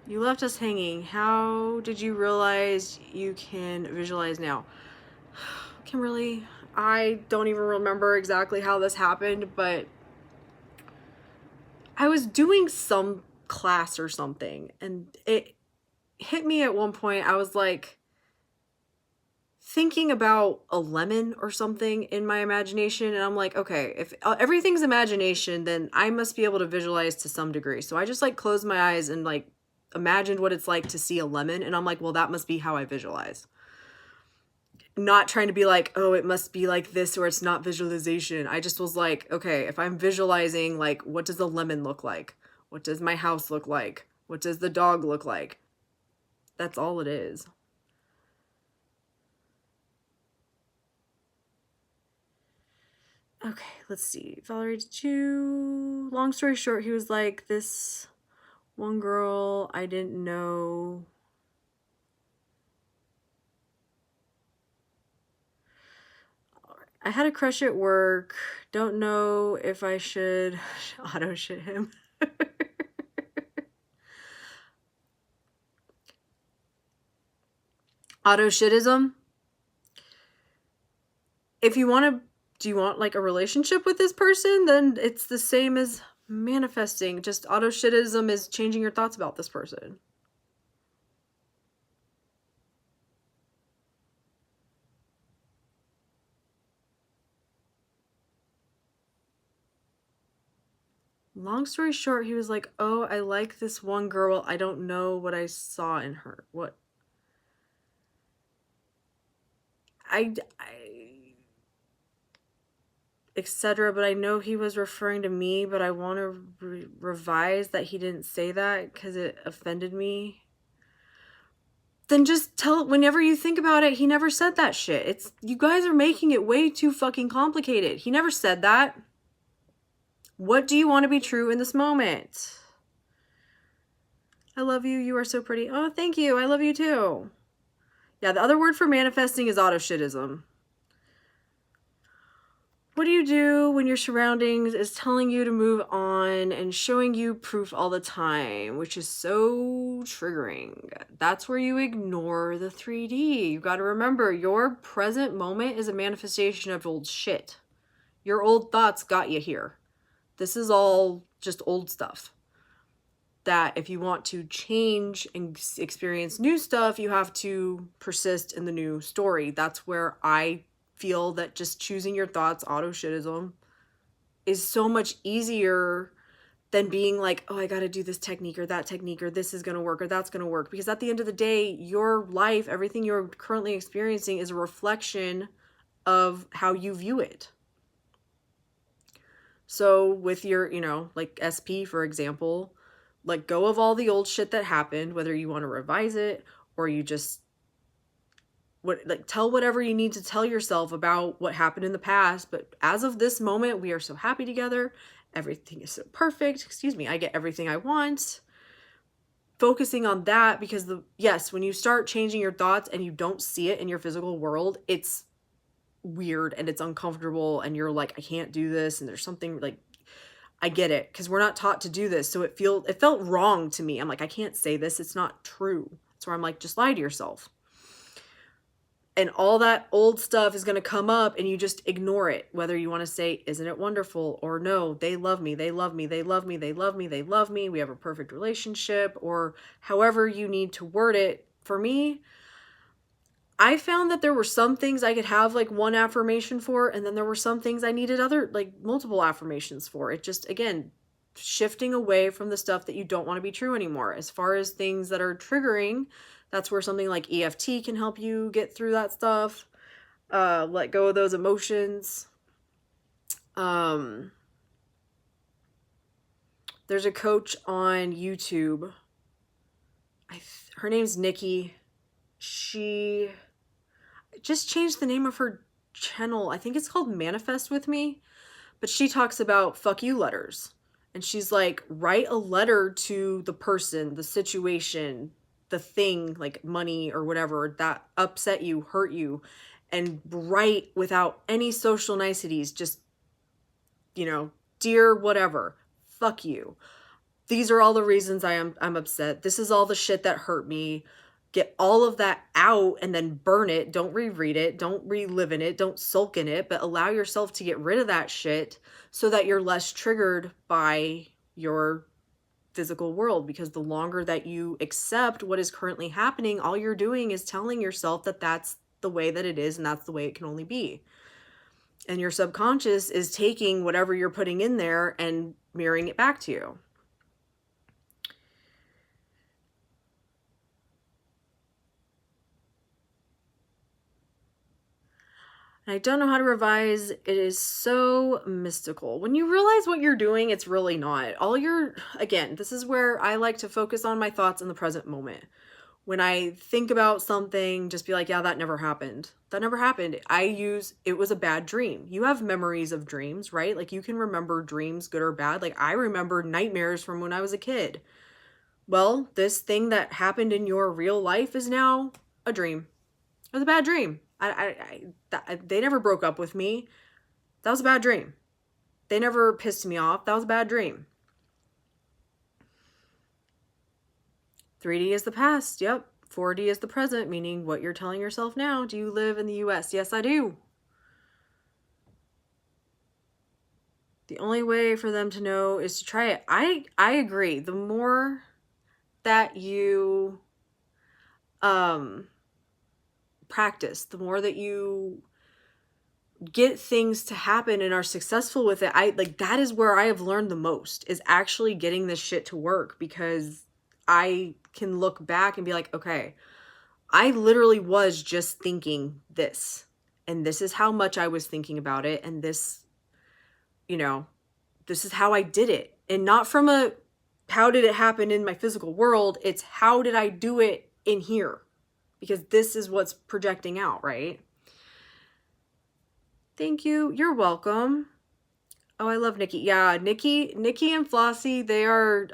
you left us hanging. How did you realize you can visualize now? Kimberly, I don't even remember exactly how this happened, but I was doing some class or something, and it hit me at one point. I was like thinking about a lemon or something in my imagination, and I'm like, okay, if everything's imagination, then I must be able to visualize to some degree. So I just like closed my eyes and like imagined what it's like to see a lemon, and I'm like, well, that must be how I visualize. Not trying to be like, oh, it must be like this, or it's not visualization. I just was like, okay, if I'm visualizing, like, what does a lemon look like? What does my house look like? What does the dog look like? That's all it is. Okay, let's see. Valerie, did you... Long story short, he was like, this one girl I didn't know... I had a crush at work. Don't know if I should auto shit him. Auto shitism. If you want to, do you want like a relationship with this person? Then it's the same as manifesting. Just auto shitism is changing your thoughts about this person. Long story short, he was like, oh, I like this one girl. I don't know what I saw in her. What? Etc. But I know he was referring to me, but I want to revise that he didn't say that because it offended me. Then just tell, whenever you think about it, he never said that shit. It's, you guys are making it way too fucking complicated. He never said that. What do you want to be true in this moment? I love you. You are so pretty. Oh, thank you. I love you too. Yeah, the other word for manifesting is autoshitism. What do you do when your surroundings is telling you to move on and showing you proof all the time, which is so triggering? That's where you ignore the 3D. You got to remember, your present moment is a manifestation of old shit. Your old thoughts got you here. This is all just old stuff. That if you want to change and experience new stuff, you have to persist in the new story. That's where I feel that just choosing your thoughts, autoshitism, is so much easier than being like, oh, I got to do this technique or that technique, or this is going to work or that's going to work. Because at the end of the day, your life, everything you're currently experiencing is a reflection of how you view it. So with your, like SP, for example, let go of all the old shit that happened, whether you want to revise it or you just tell whatever you need to tell yourself about what happened in the past. But as of this moment, we are so happy together. Everything is so perfect. Excuse me. I get everything I want. Focusing on that, because when you start changing your thoughts and you don't see it in your physical world, it's weird and it's uncomfortable and you're like, I can't do this. And there's something like, I get it, because we're not taught to do this. So it felt wrong to me. I'm like, I can't say this. It's not true. That's where I'm like, just lie to yourself. And all that old stuff is going to come up and you just ignore it. Whether you want to say, isn't it wonderful? Or no, they love me. They love me. They love me. They love me. They love me. We have a perfect relationship, or however you need to word it. For me, I found that there were some things I could have like one affirmation for, and then there were some things I needed multiple affirmations for. It just, again, shifting away from the stuff that you don't want to be true anymore. As far as things that are triggering, that's where something like EFT can help you get through that stuff. Let go of those emotions. There's a coach on YouTube. Her name's Nikki. She just changed the name of her channel. I think it's called Manifest With Me. But she talks about fuck you letters. And she's like, write a letter to the person, the situation, the thing, like money or whatever, that upset you, hurt you, and write without any social niceties. Just, dear whatever, fuck you. These are all the reasons I'm upset. This is all the shit that hurt me. Get all of that out and then burn it. Don't reread it. Don't relive in it. Don't sulk in it, but allow yourself to get rid of that shit so that you're less triggered by your physical world. Because the longer that you accept what is currently happening, all you're doing is telling yourself that that's the way that it is and that's the way it can only be. And your subconscious is taking whatever you're putting in there and mirroring it back to you. And I don't know how to revise. It is so mystical. When you realize what you're doing, it's really not. Again, this is where I like to focus on my thoughts in the present moment. When I think about something, just be like, yeah, that never happened. That never happened. It was a bad dream. You have memories of dreams, right? Like you can remember dreams, good or bad. Like I remember nightmares from when I was a kid. Well, this thing that happened in your real life is now a dream. It was a bad dream. They never broke up with me. That was a bad dream. They never pissed me off. That was a bad dream. 3D is the past. Yep. 4D is the present, meaning what you're telling yourself now. Do you live in the US? Yes, I do. The only way for them to know is to try it. I agree. The more that you practice, the more that you get things to happen and are successful with it, that is where I have learned the most, is actually getting this shit to work. Because I can look back and be like, okay, I literally was just thinking this, and this is how much I was thinking about it, and this, this is how I did it. And not from how did it happen in my physical world, it's how did I do it in here? Because this is what's projecting out, right? Thank you. You're welcome. Oh, I love Nikki. Yeah, Nikki and Flossie, they are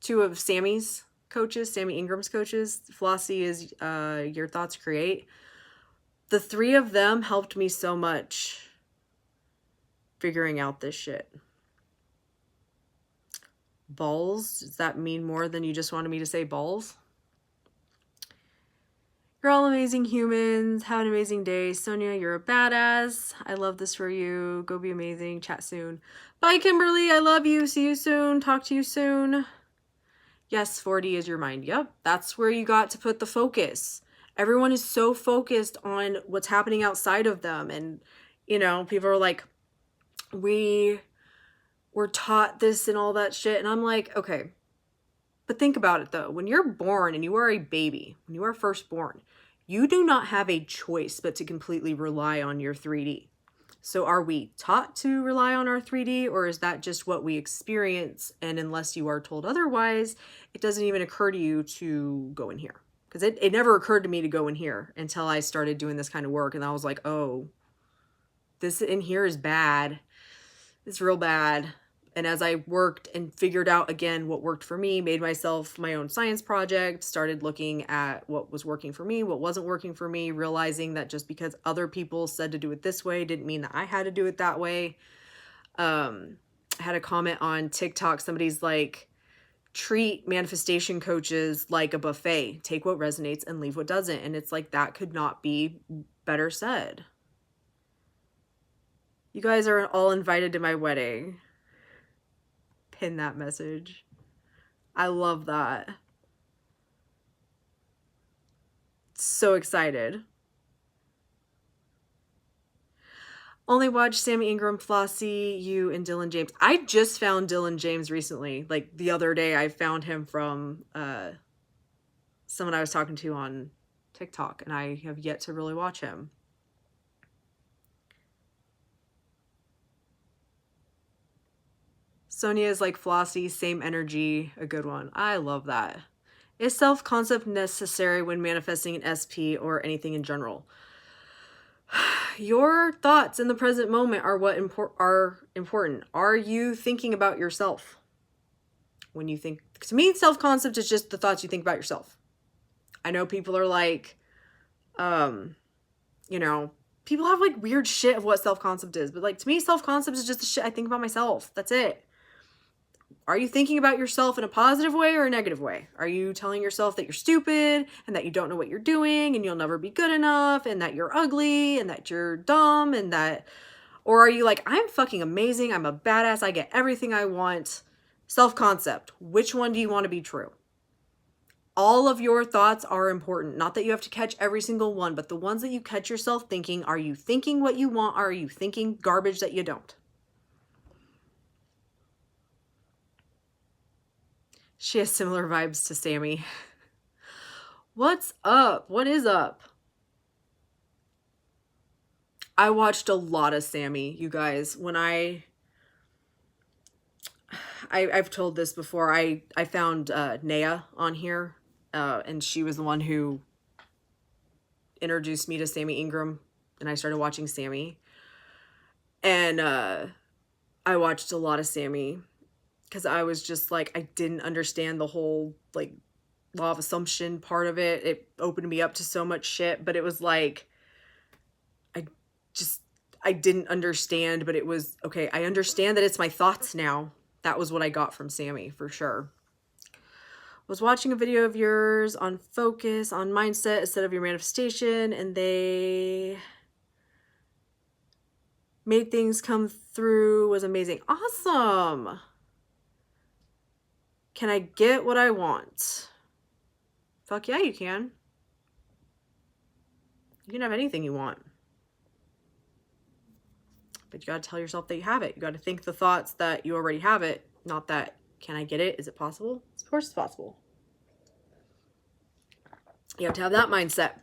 two of Sammy's coaches, Sammy Ingram's coaches. Flossie is Your Thoughts Create. The three of them helped me so much figuring out this shit. Balls? Does that mean more than you just wanted me to say balls? You're all amazing humans. Have an amazing day. Sonia, you're a badass. I love this for you. Go be amazing. Chat soon. Bye, Kimberly. I love you. See you soon. Talk to you soon. Yes, 40 is your mind. Yep. That's where you got to put the focus. Everyone is so focused on what's happening outside of them. And, you know, people are like, we were taught this and all that shit. And I'm like, okay. But think about it though. When you're born and you are a baby, when you are first born, you do not have a choice but to completely rely on your 3D. So are we taught to rely on our 3D, or is that just what we experience? And unless you are told otherwise, it doesn't even occur to you to go in here. Because it never occurred to me to go in here until I started doing this kind of work. And I was like, oh, this in here is bad. It's real bad. And as I worked and figured out again what worked for me, made myself my own science project, started looking at what was working for me, what wasn't working for me, realizing that just because other people said to do it this way didn't mean that I had to do it that way. I had a comment on TikTok. Somebody's like, treat manifestation coaches like a buffet. Take what resonates and leave what doesn't. And it's like, that could not be better said. You guys are all invited to my wedding. Pin that message. I love that. So excited. Only watch Sammy Ingram, Flossie, you, and Dylan James. I just found Dylan James recently. Like the other day, I found him from someone I was talking to on TikTok, and I have yet to really watch him. Sonia is like Flossie, same energy, a good one. I love that. Is self-concept necessary when manifesting an SP or anything in general? Your thoughts in the present moment are what are important. Are you thinking about yourself? When you think, to me, self-concept is just the thoughts you think about yourself. I know people are like, you know, people have like weird shit of what self-concept is, but like to me, self-concept is just the shit I think about myself. That's it. Are you thinking about yourself in a positive way or a negative way? Are you telling yourself that you're stupid and that you don't know what you're doing and you'll never be good enough and that you're ugly and that you're dumb and that, or are you like, I'm fucking amazing, I'm a badass, I get everything I want? Self-concept. Which one do you want to be true? All of your thoughts are important. Not that you have to catch every single one, but the ones that you catch yourself thinking, are you thinking what you want? Or are you thinking garbage that you don't? She has similar vibes to Sammy. What's up? What is up? I watched a lot of Sammy, you guys. When I've told this before, I found Naya on here, and she was the one who introduced me to Sammy Ingram, and I started watching Sammy. And I watched a lot of Sammy because I was just like, I didn't understand the whole like law of assumption part of it. It opened me up to so much shit, but it was like, I didn't understand, but it was okay. I understand that it's my thoughts now. That was what I got from Sammy for sure. Was watching a video of yours on focus, on mindset instead of your manifestation, and they made things come through, was amazing. Awesome. Can I get what I want? Fuck yeah, you can. You can have anything you want. But you got to tell yourself that you have it. You got to think the thoughts that you already have it, not that, can I get it? Is it possible? Of course it's possible. You have to have that mindset.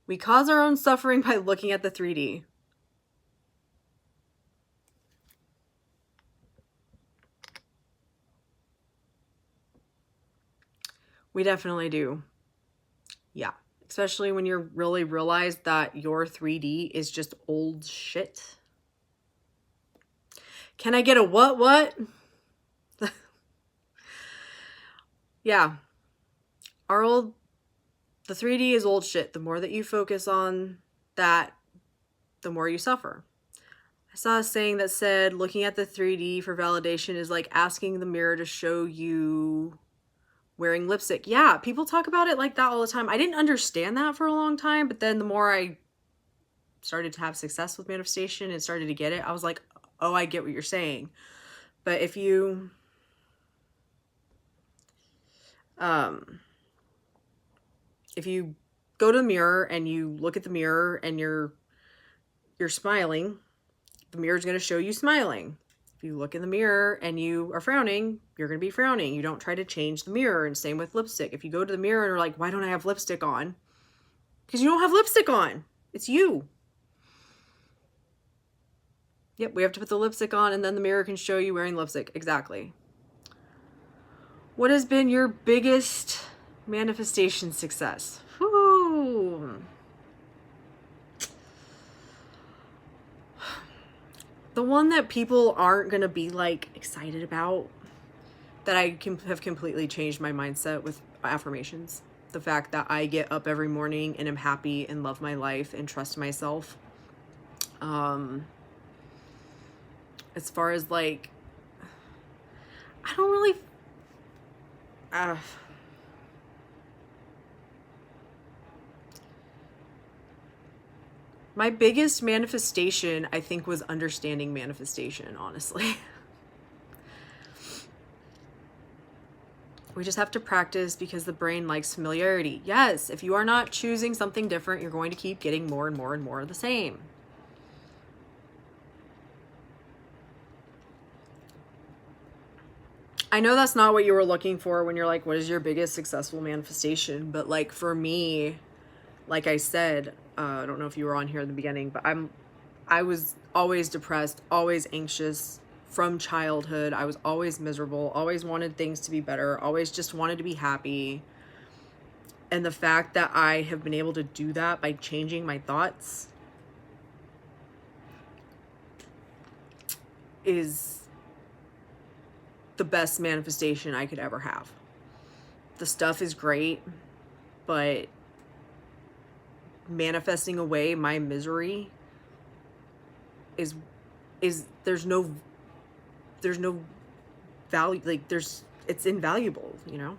We cause our own suffering by looking at the 3D. We definitely do. Yeah. Especially when you really realize that your 3D is just old shit. Can I get a what? Yeah. The 3D is old shit. The more that you focus on that, the more you suffer. I saw a saying that said looking at the 3D for validation is like asking the mirror to show you wearing lipstick. Yeah, people talk about it like that all the time. I didn't understand that for a long time, but then the more I started to have success with manifestation and started to get it, I was like, oh, I get what you're saying. But if you go to the mirror and you look at the mirror and you're smiling, the mirror is going to show you smiling. If you look in the mirror and you are frowning, you're going to be frowning. You don't try to change the mirror. And same with lipstick. If you go to the mirror and are like, why don't I have lipstick on? Because you don't have lipstick on. It's you. Yep, we have to put the lipstick on and then the mirror can show you wearing lipstick. Exactly. What has been your biggest manifestation success? Whew. The one that people aren't going to be like excited about, that I have completely changed my mindset with affirmations. The fact that I get up every morning and am happy and love my life and trust myself. As far as like, I don't really, my biggest manifestation, I think, was understanding manifestation, honestly. We just have to practice because the brain likes familiarity. Yes, if you are not choosing something different, you're going to keep getting more and more and more of the same. I know that's not what you were looking for when you're like, what is your biggest successful manifestation? But like for me, like I said, I don't know if you were on here in the beginning, but I was always depressed, always anxious from childhood. I was always miserable, always wanted things to be better, always just wanted to be happy. And the fact that I have been able to do that by changing my thoughts is the best manifestation I could ever have. The stuff is great, but manifesting away my misery is there's no value, like it's invaluable, you know?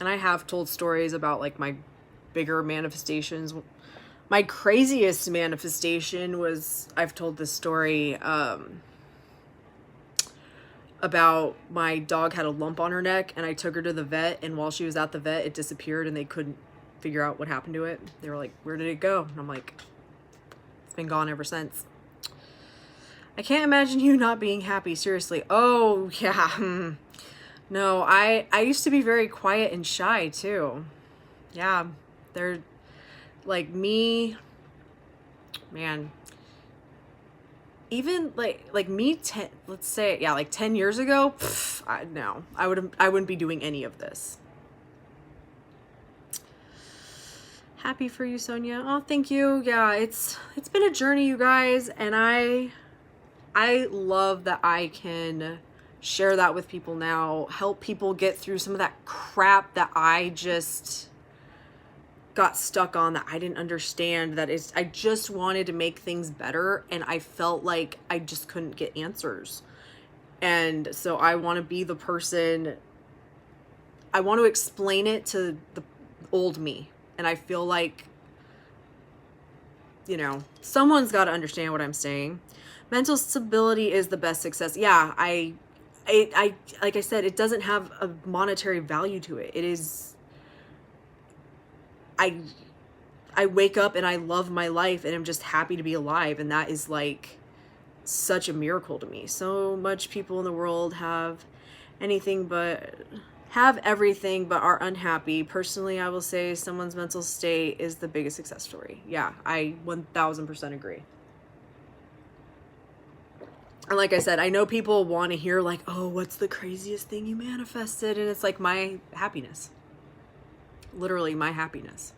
And I have told stories about like my bigger manifestations. My craziest manifestation was, I've told this story about my dog had a lump on her neck and I took her to the vet, and while she was at the vet it disappeared and they couldn't figure out what happened to it. They were like, where did it go? And I'm like, it's been gone ever since. I can't imagine you not being happy, seriously. Oh yeah. No, I used to be very quiet and shy too. Yeah, they're like me, man. Even like me, let's say, yeah, like 10 years ago, no, I wouldn't be doing any of this. Happy for you, Sonia. Oh, thank you. Yeah, it's been a journey, you guys, and I love that I can share that with people now, help people get through some of that crap that I just got stuck on, that I didn't understand, I just wanted to make things better and I felt like I just couldn't get answers. And so I want to be the person, I want to explain it to the old me. And I feel like, you know, someone's got to understand what I'm saying. Mental stability is the best success. Yeah, I like I said, it doesn't have a monetary value to it. It is, I wake up and I love my life and I'm just happy to be alive, and that is like such a miracle to me. So much people in the world have anything but have everything but are unhappy. Personally, I will say someone's mental state is the biggest success story. Yeah, I 1000% agree. And like I said, I know people want to hear like, oh, what's the craziest thing you manifested? And it's like my happiness. Literally my happiness.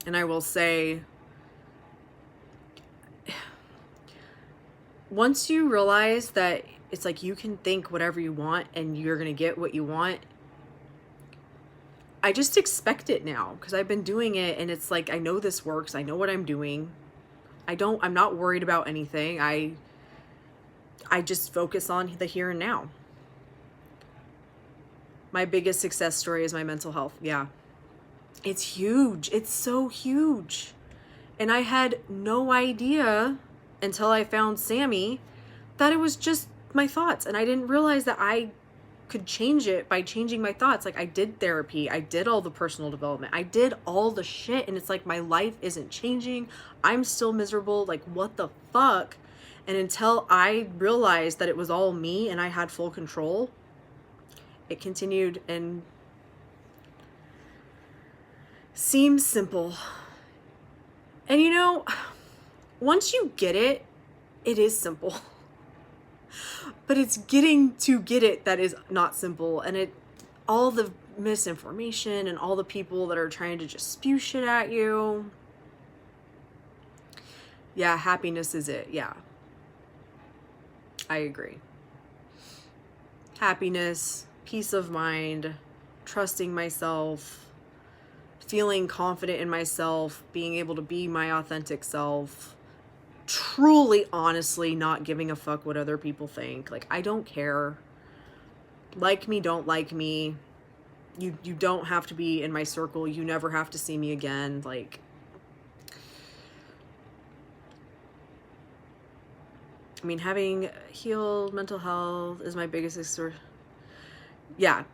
And I will say, once you realize that it's like you can think whatever you want and you're going to get what you want, I just expect it now because I've been doing it and it's like, I know this works. I know what I'm doing. I'm not worried about anything. I just focus on the here and now. My biggest success story is my mental health. Yeah. It's huge. It's so huge. And I had no idea until I found Sammy that it was just my thoughts. And I didn't realize that I could change it by changing my thoughts. Like I did therapy. I did all the personal development. I did all the shit. And it's like my life isn't changing. I'm still miserable. Like what the fuck? And until I realized that it was all me and I had full control, it continued and seems simple. And you know, once you get it, it is simple. But it's getting to get it that is not simple. And all the misinformation and all the people that are trying to just spew shit at you. Yeah, happiness is it. Yeah. I agree. Happiness, peace of mind, trusting myself, feeling confident in myself, being able to be my authentic self, truly, honestly, not giving a fuck what other people think. Like, I don't care. Like me, don't like me. You don't have to be in my circle. You never have to see me again. Like, I mean, having healed mental health is my biggest source. Yeah.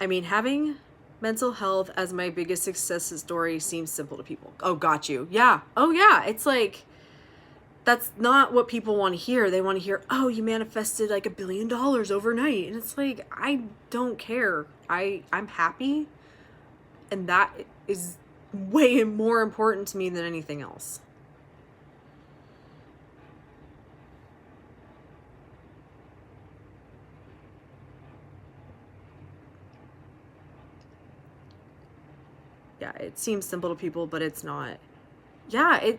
I mean, having mental health as my biggest success story seems simple to people. Oh, got you. Yeah. Oh, yeah. It's like, that's not what people want to hear. They want to hear, oh, you manifested like $1 billion overnight. And it's like, I don't care. I'm happy. And that is way more important to me than anything else. Yeah, it seems simple to people, but it's not. Yeah,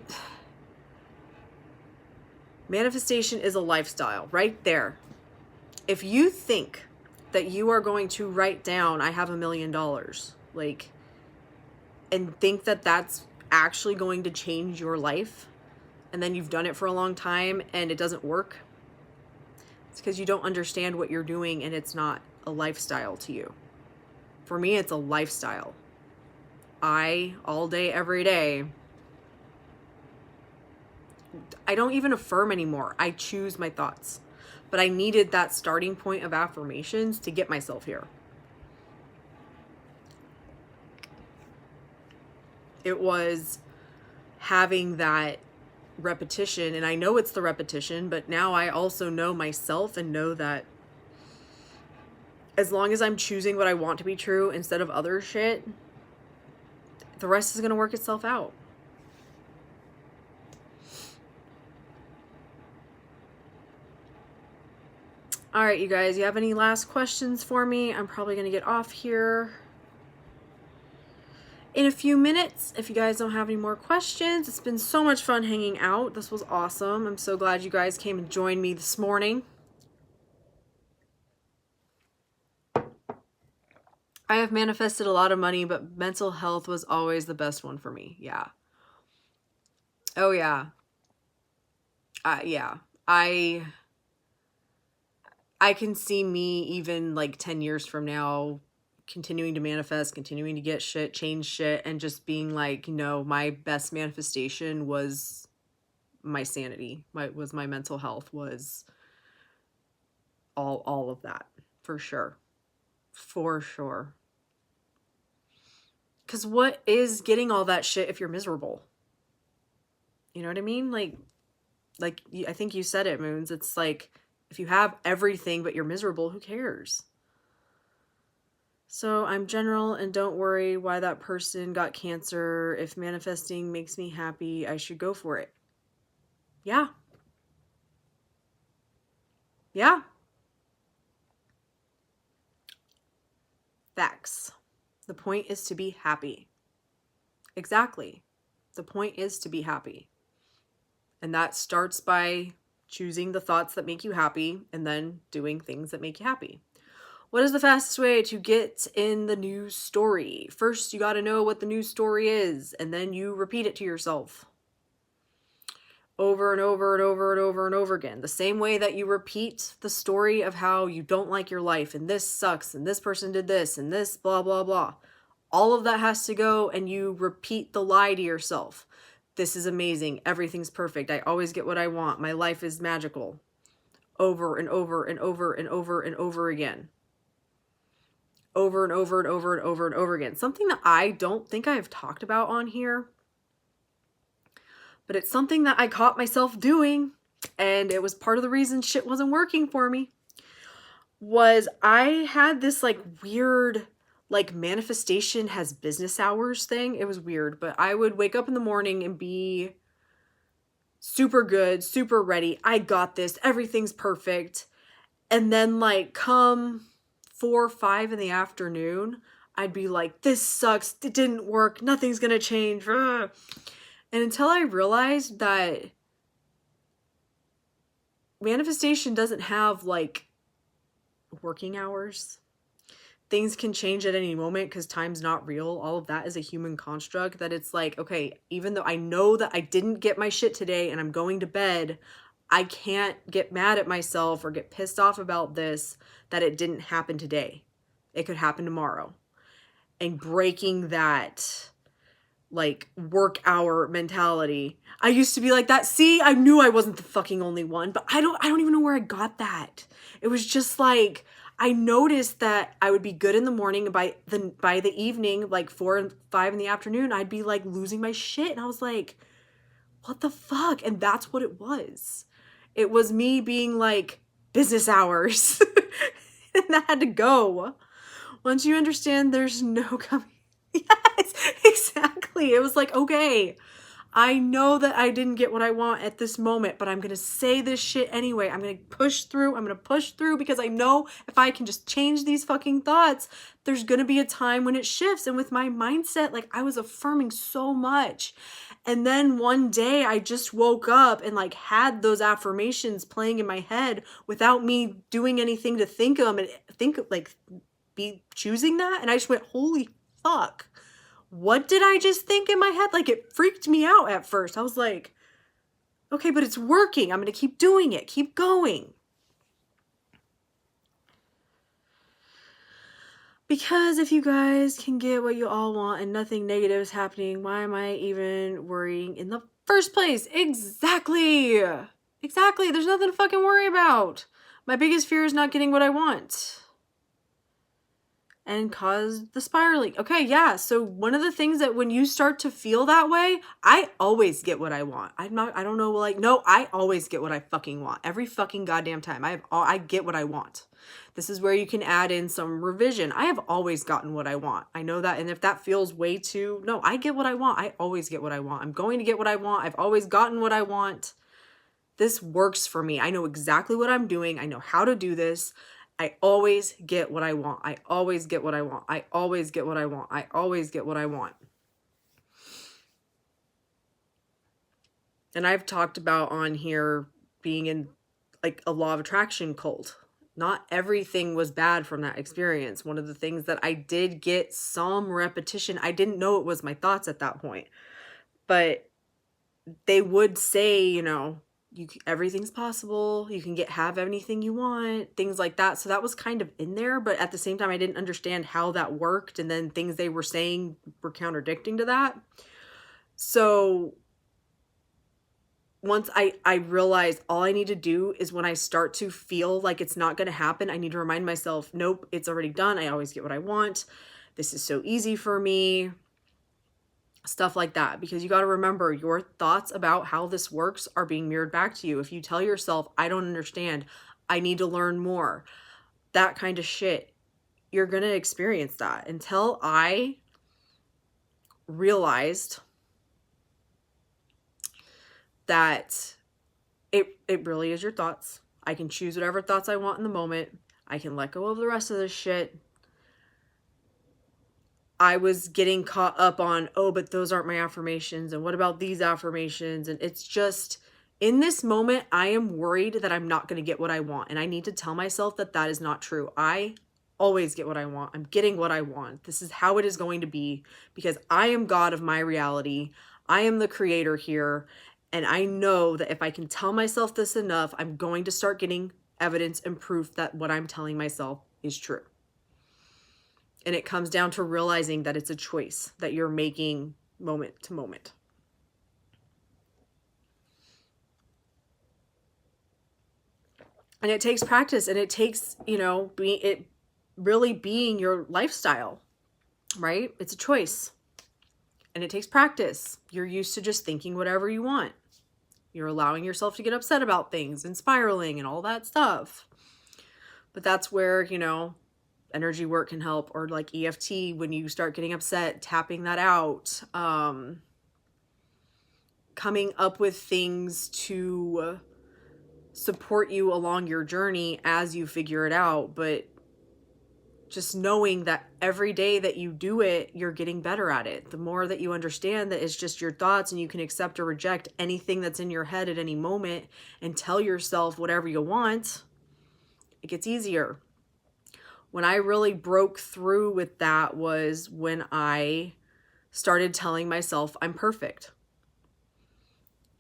manifestation is a lifestyle right there. If you think that you are going to write down, I have $1 million, like, and think that that's actually going to change your life, and then you've done it for a long time and it doesn't work, it's because you don't understand what you're doing and it's not a lifestyle to you. For me, it's a lifestyle. All day, every day, I don't even affirm anymore. I choose my thoughts. But I needed that starting point of affirmations to get myself here. It was having that repetition, and I know it's the repetition, but now I also know myself and know that as long as I'm choosing what I want to be true instead of other shit, the rest is going to work itself out. All right, you guys, you have any last questions for me? I'm probably going to get off here in a few minutes. If you guys don't have any more questions, it's been so much fun hanging out. This was awesome. I'm so glad you guys came and joined me this morning. I have manifested a lot of money, but mental health was always the best one for me. Yeah. Oh, yeah. Yeah. I can see me even like 10 years from now continuing to manifest, continuing to get shit, change shit, and just being like, my best manifestation was my sanity. Was my mental health, was all of that, for sure. For sure. Because what is getting all that shit if you're miserable? You know what I mean? Like I think you said it, Moons. It's like, if you have everything but you're miserable, who cares? So I'm general and don't worry why that person got cancer. If manifesting makes me happy, I should go for it. Yeah. Yeah. Facts. The point is to be happy. Exactly. The point is to be happy. And that starts by choosing the thoughts that make you happy and then doing things that make you happy. What is the fastest way to get in the news story? First, you got to know what the news story is, and then you repeat it to yourself over and over and over and over and over again. The same way that you repeat the story of how you don't like your life and this sucks and this person did this and this blah, blah, blah. All of that has to go, and you repeat the lie to yourself. This is amazing. Everything's perfect. I always get what I want. My life is magical. Over and over and over and over and over again. Over and over and over and over and over again. Something that I don't think I've talked about on here, but it's something that I caught myself doing, and it was part of the reason shit wasn't working for me, was I had this like weird like manifestation has business hours thing. It was weird, but I would wake up in the morning and be super good, super ready. I got this. Everything's perfect. And then like come 4 or 5 in the afternoon, I'd be like, this sucks. It didn't work. Nothing's going to change. Ugh. And until I realized that manifestation doesn't have like working hours. Things can change at any moment because time's not real. All of that is a human construct, that it's like, okay, even though I know that I didn't get my shit today and I'm going to bed, I can't get mad at myself or get pissed off about this, that it didn't happen today. It could happen tomorrow. And breaking that like work hour mentality. I used to be like that. See, I knew I wasn't the fucking only one, but I don't even know where I got that. It was just like, I noticed that I would be good in the morning, and by the evening, like 4 and 5 in the afternoon, I'd be like losing my shit. And I was like, what the fuck? And that's what it was. It was me being like, business hours. And that had to go. Once you understand there's no coming. Yes, exactly. It was like, okay, I know that I didn't get what I want at this moment, but I'm going to say this shit anyway. I'm going to push through. I'm going to push through because I know if I can just change these fucking thoughts, there's going to be a time when it shifts. And with my mindset, like I was affirming so much. And then one day I just woke up and like had those affirmations playing in my head without me doing anything to think of them and be choosing that. And I just went, holy fuck. What did I just think in my head? Like it freaked me out at first. I was like, okay, but it's working. I'm going to keep doing it. Keep going. Because if you guys can get what you all want and nothing negative is happening, why am I even worrying in the first place? Exactly. Exactly. There's nothing to fucking worry about. My biggest fear is not getting what I want. And cause the spiraling. Okay, yeah. So one of the things that when you start to feel that way, I always get what I want. I don't know, like, no, I always get what I fucking want. Every fucking goddamn time. I get what I want. This is where you can add in some revision. I have always gotten what I want. I know that. And if that feels way too, no, I get what I want. I always get what I want. I'm going to get what I want. I've always gotten what I want. This works for me. I know exactly what I'm doing. I know how to do this. I always get what I want. I always get what I want. I always get what I want. I always get what I want. And I've talked about on here being in like a law of attraction cult. Not everything was bad from that experience. One of the things that I did get some repetition, I didn't know it was my thoughts at that point. But they would say, you know, everything's possible. You can have anything you want, things like that. So that was kind of in there, but at the same time, I didn't understand how that worked. And then things they were saying were contradicting to that. So once I realized all I need to do is when I start to feel like it's not going to happen, I need to remind myself, nope, it's already done. I always get what I want. This is so easy for me. Stuff like that, because you got to remember your thoughts about how this works are being mirrored back to you. If you tell yourself, I don't understand, I need to learn more, that kind of shit, you're going to experience that. Until I realized that it really is your thoughts. I can choose whatever thoughts I want in the moment. I can let go of the rest of this shit. I was getting caught up on, oh, but those aren't my affirmations. And what about these affirmations? And it's just, in this moment, I am worried that I'm not going to get what I want. And I need to tell myself that that is not true. I always get what I want. I'm getting what I want. This is how it is going to be because I am God of my reality. I am the creator here. And I know that if I can tell myself this enough, I'm going to start getting evidence and proof that what I'm telling myself is true. And it comes down to realizing that it's a choice that you're making moment to moment. And it takes practice, and it takes, it really being your lifestyle, right? It's a choice. And it takes practice. You're used to just thinking whatever you want. You're allowing yourself to get upset about things and spiraling and all that stuff. But that's where, energy work can help, or like EFT, when you start getting upset, tapping that out, coming up with things to support you along your journey as you figure it out. But just knowing that every day that you do it, you're getting better at it. The more that you understand that it's just your thoughts and you can accept or reject anything that's in your head at any moment and tell yourself whatever you want, it gets easier. When I really broke through with that was when I started telling myself I'm perfect.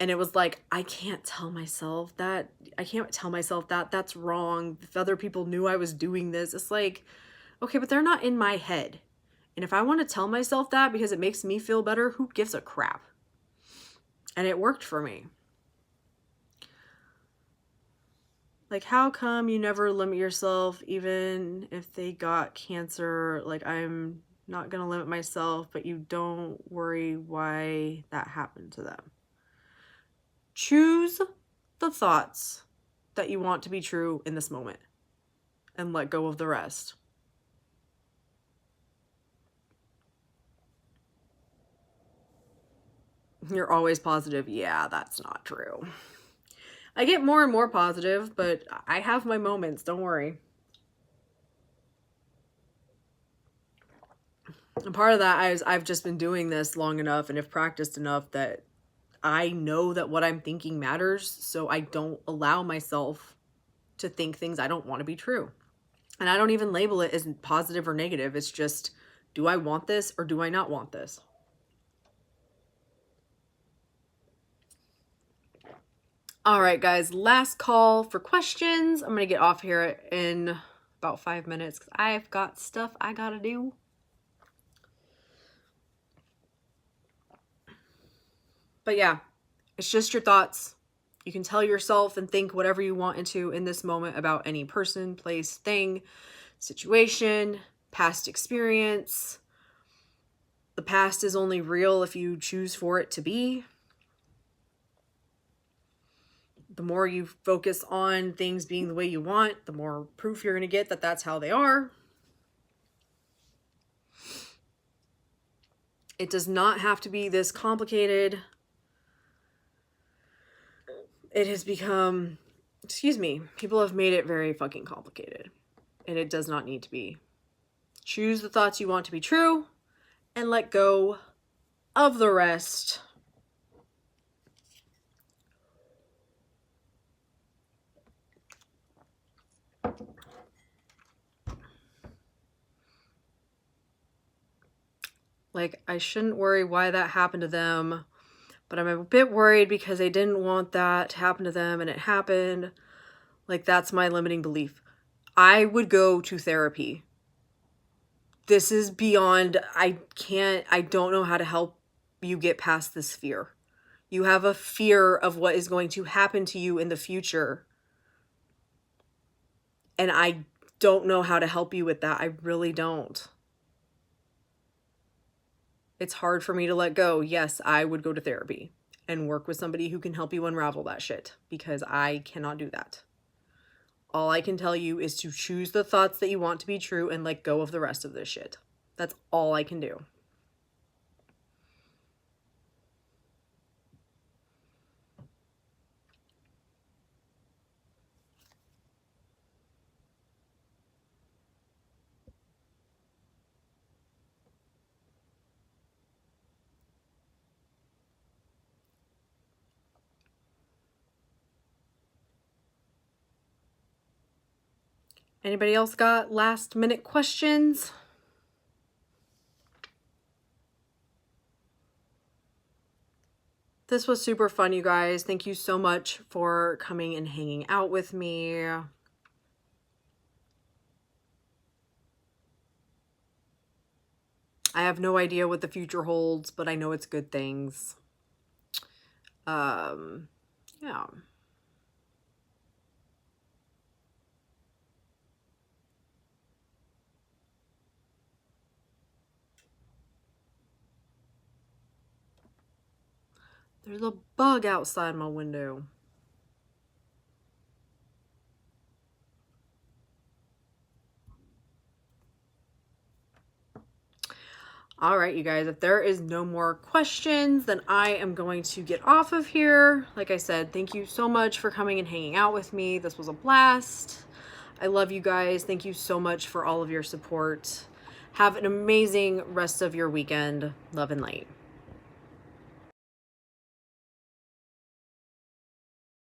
And it was like, I can't tell myself that. I can't tell myself that. That's wrong. If other people knew I was doing this, it's like, okay, but they're not in my head. And if I want to tell myself that because it makes me feel better, who gives a crap? And it worked for me. Like, how come you never limit yourself even if they got cancer? Like, I'm not going to limit myself, but you don't worry why that happened to them. Choose the thoughts that you want to be true in this moment and let go of the rest. You're always positive. Yeah, that's not true. I get more and more positive, but I have my moments. Don't worry. And part of that is I've just been doing this long enough and have practiced enough that I know that what I'm thinking matters. So I don't allow myself to think things I don't want to be true. And I don't even label it as positive or negative. It's just, do I want this or do I not want this? All right, guys, last call for questions. I'm going to get off here in about 5 minutes because I've got stuff I got to do. But yeah, it's just your thoughts. You can tell yourself and think whatever you want into in this moment about any person, place, thing, situation, past experience. The past is only real if you choose for it to be. The more you focus on things being the way you want, the more proof you're going to get that that's how they are. It does not have to be this complicated. It has become, people have made it very fucking complicated. And it does not need to be. Choose the thoughts you want to be true and let go of the rest. Like, I shouldn't worry why that happened to them, but I'm a bit worried because they didn't want that to happen to them and it happened. Like, that's my limiting belief. I would go to therapy. This is beyond, I don't know how to help you get past this fear. You have a fear of what is going to happen to you in the future. And I don't know how to help you with that. I really don't. It's hard for me to let go. Yes, I would go to therapy and work with somebody who can help you unravel that shit because I cannot do that. All I can tell you is to choose the thoughts that you want to be true and let go of the rest of this shit. That's all I can do. Anybody else got last minute questions? This was super fun, you guys. Thank you so much for coming and hanging out with me. I have no idea what the future holds, but I know it's good things. Yeah. There's a bug outside my window. All right, you guys, if there is no more questions, then I am going to get off of here. Like I said, thank you so much for coming and hanging out with me. This was a blast. I love you guys. Thank you so much for all of your support. Have an amazing rest of your weekend. Love and light.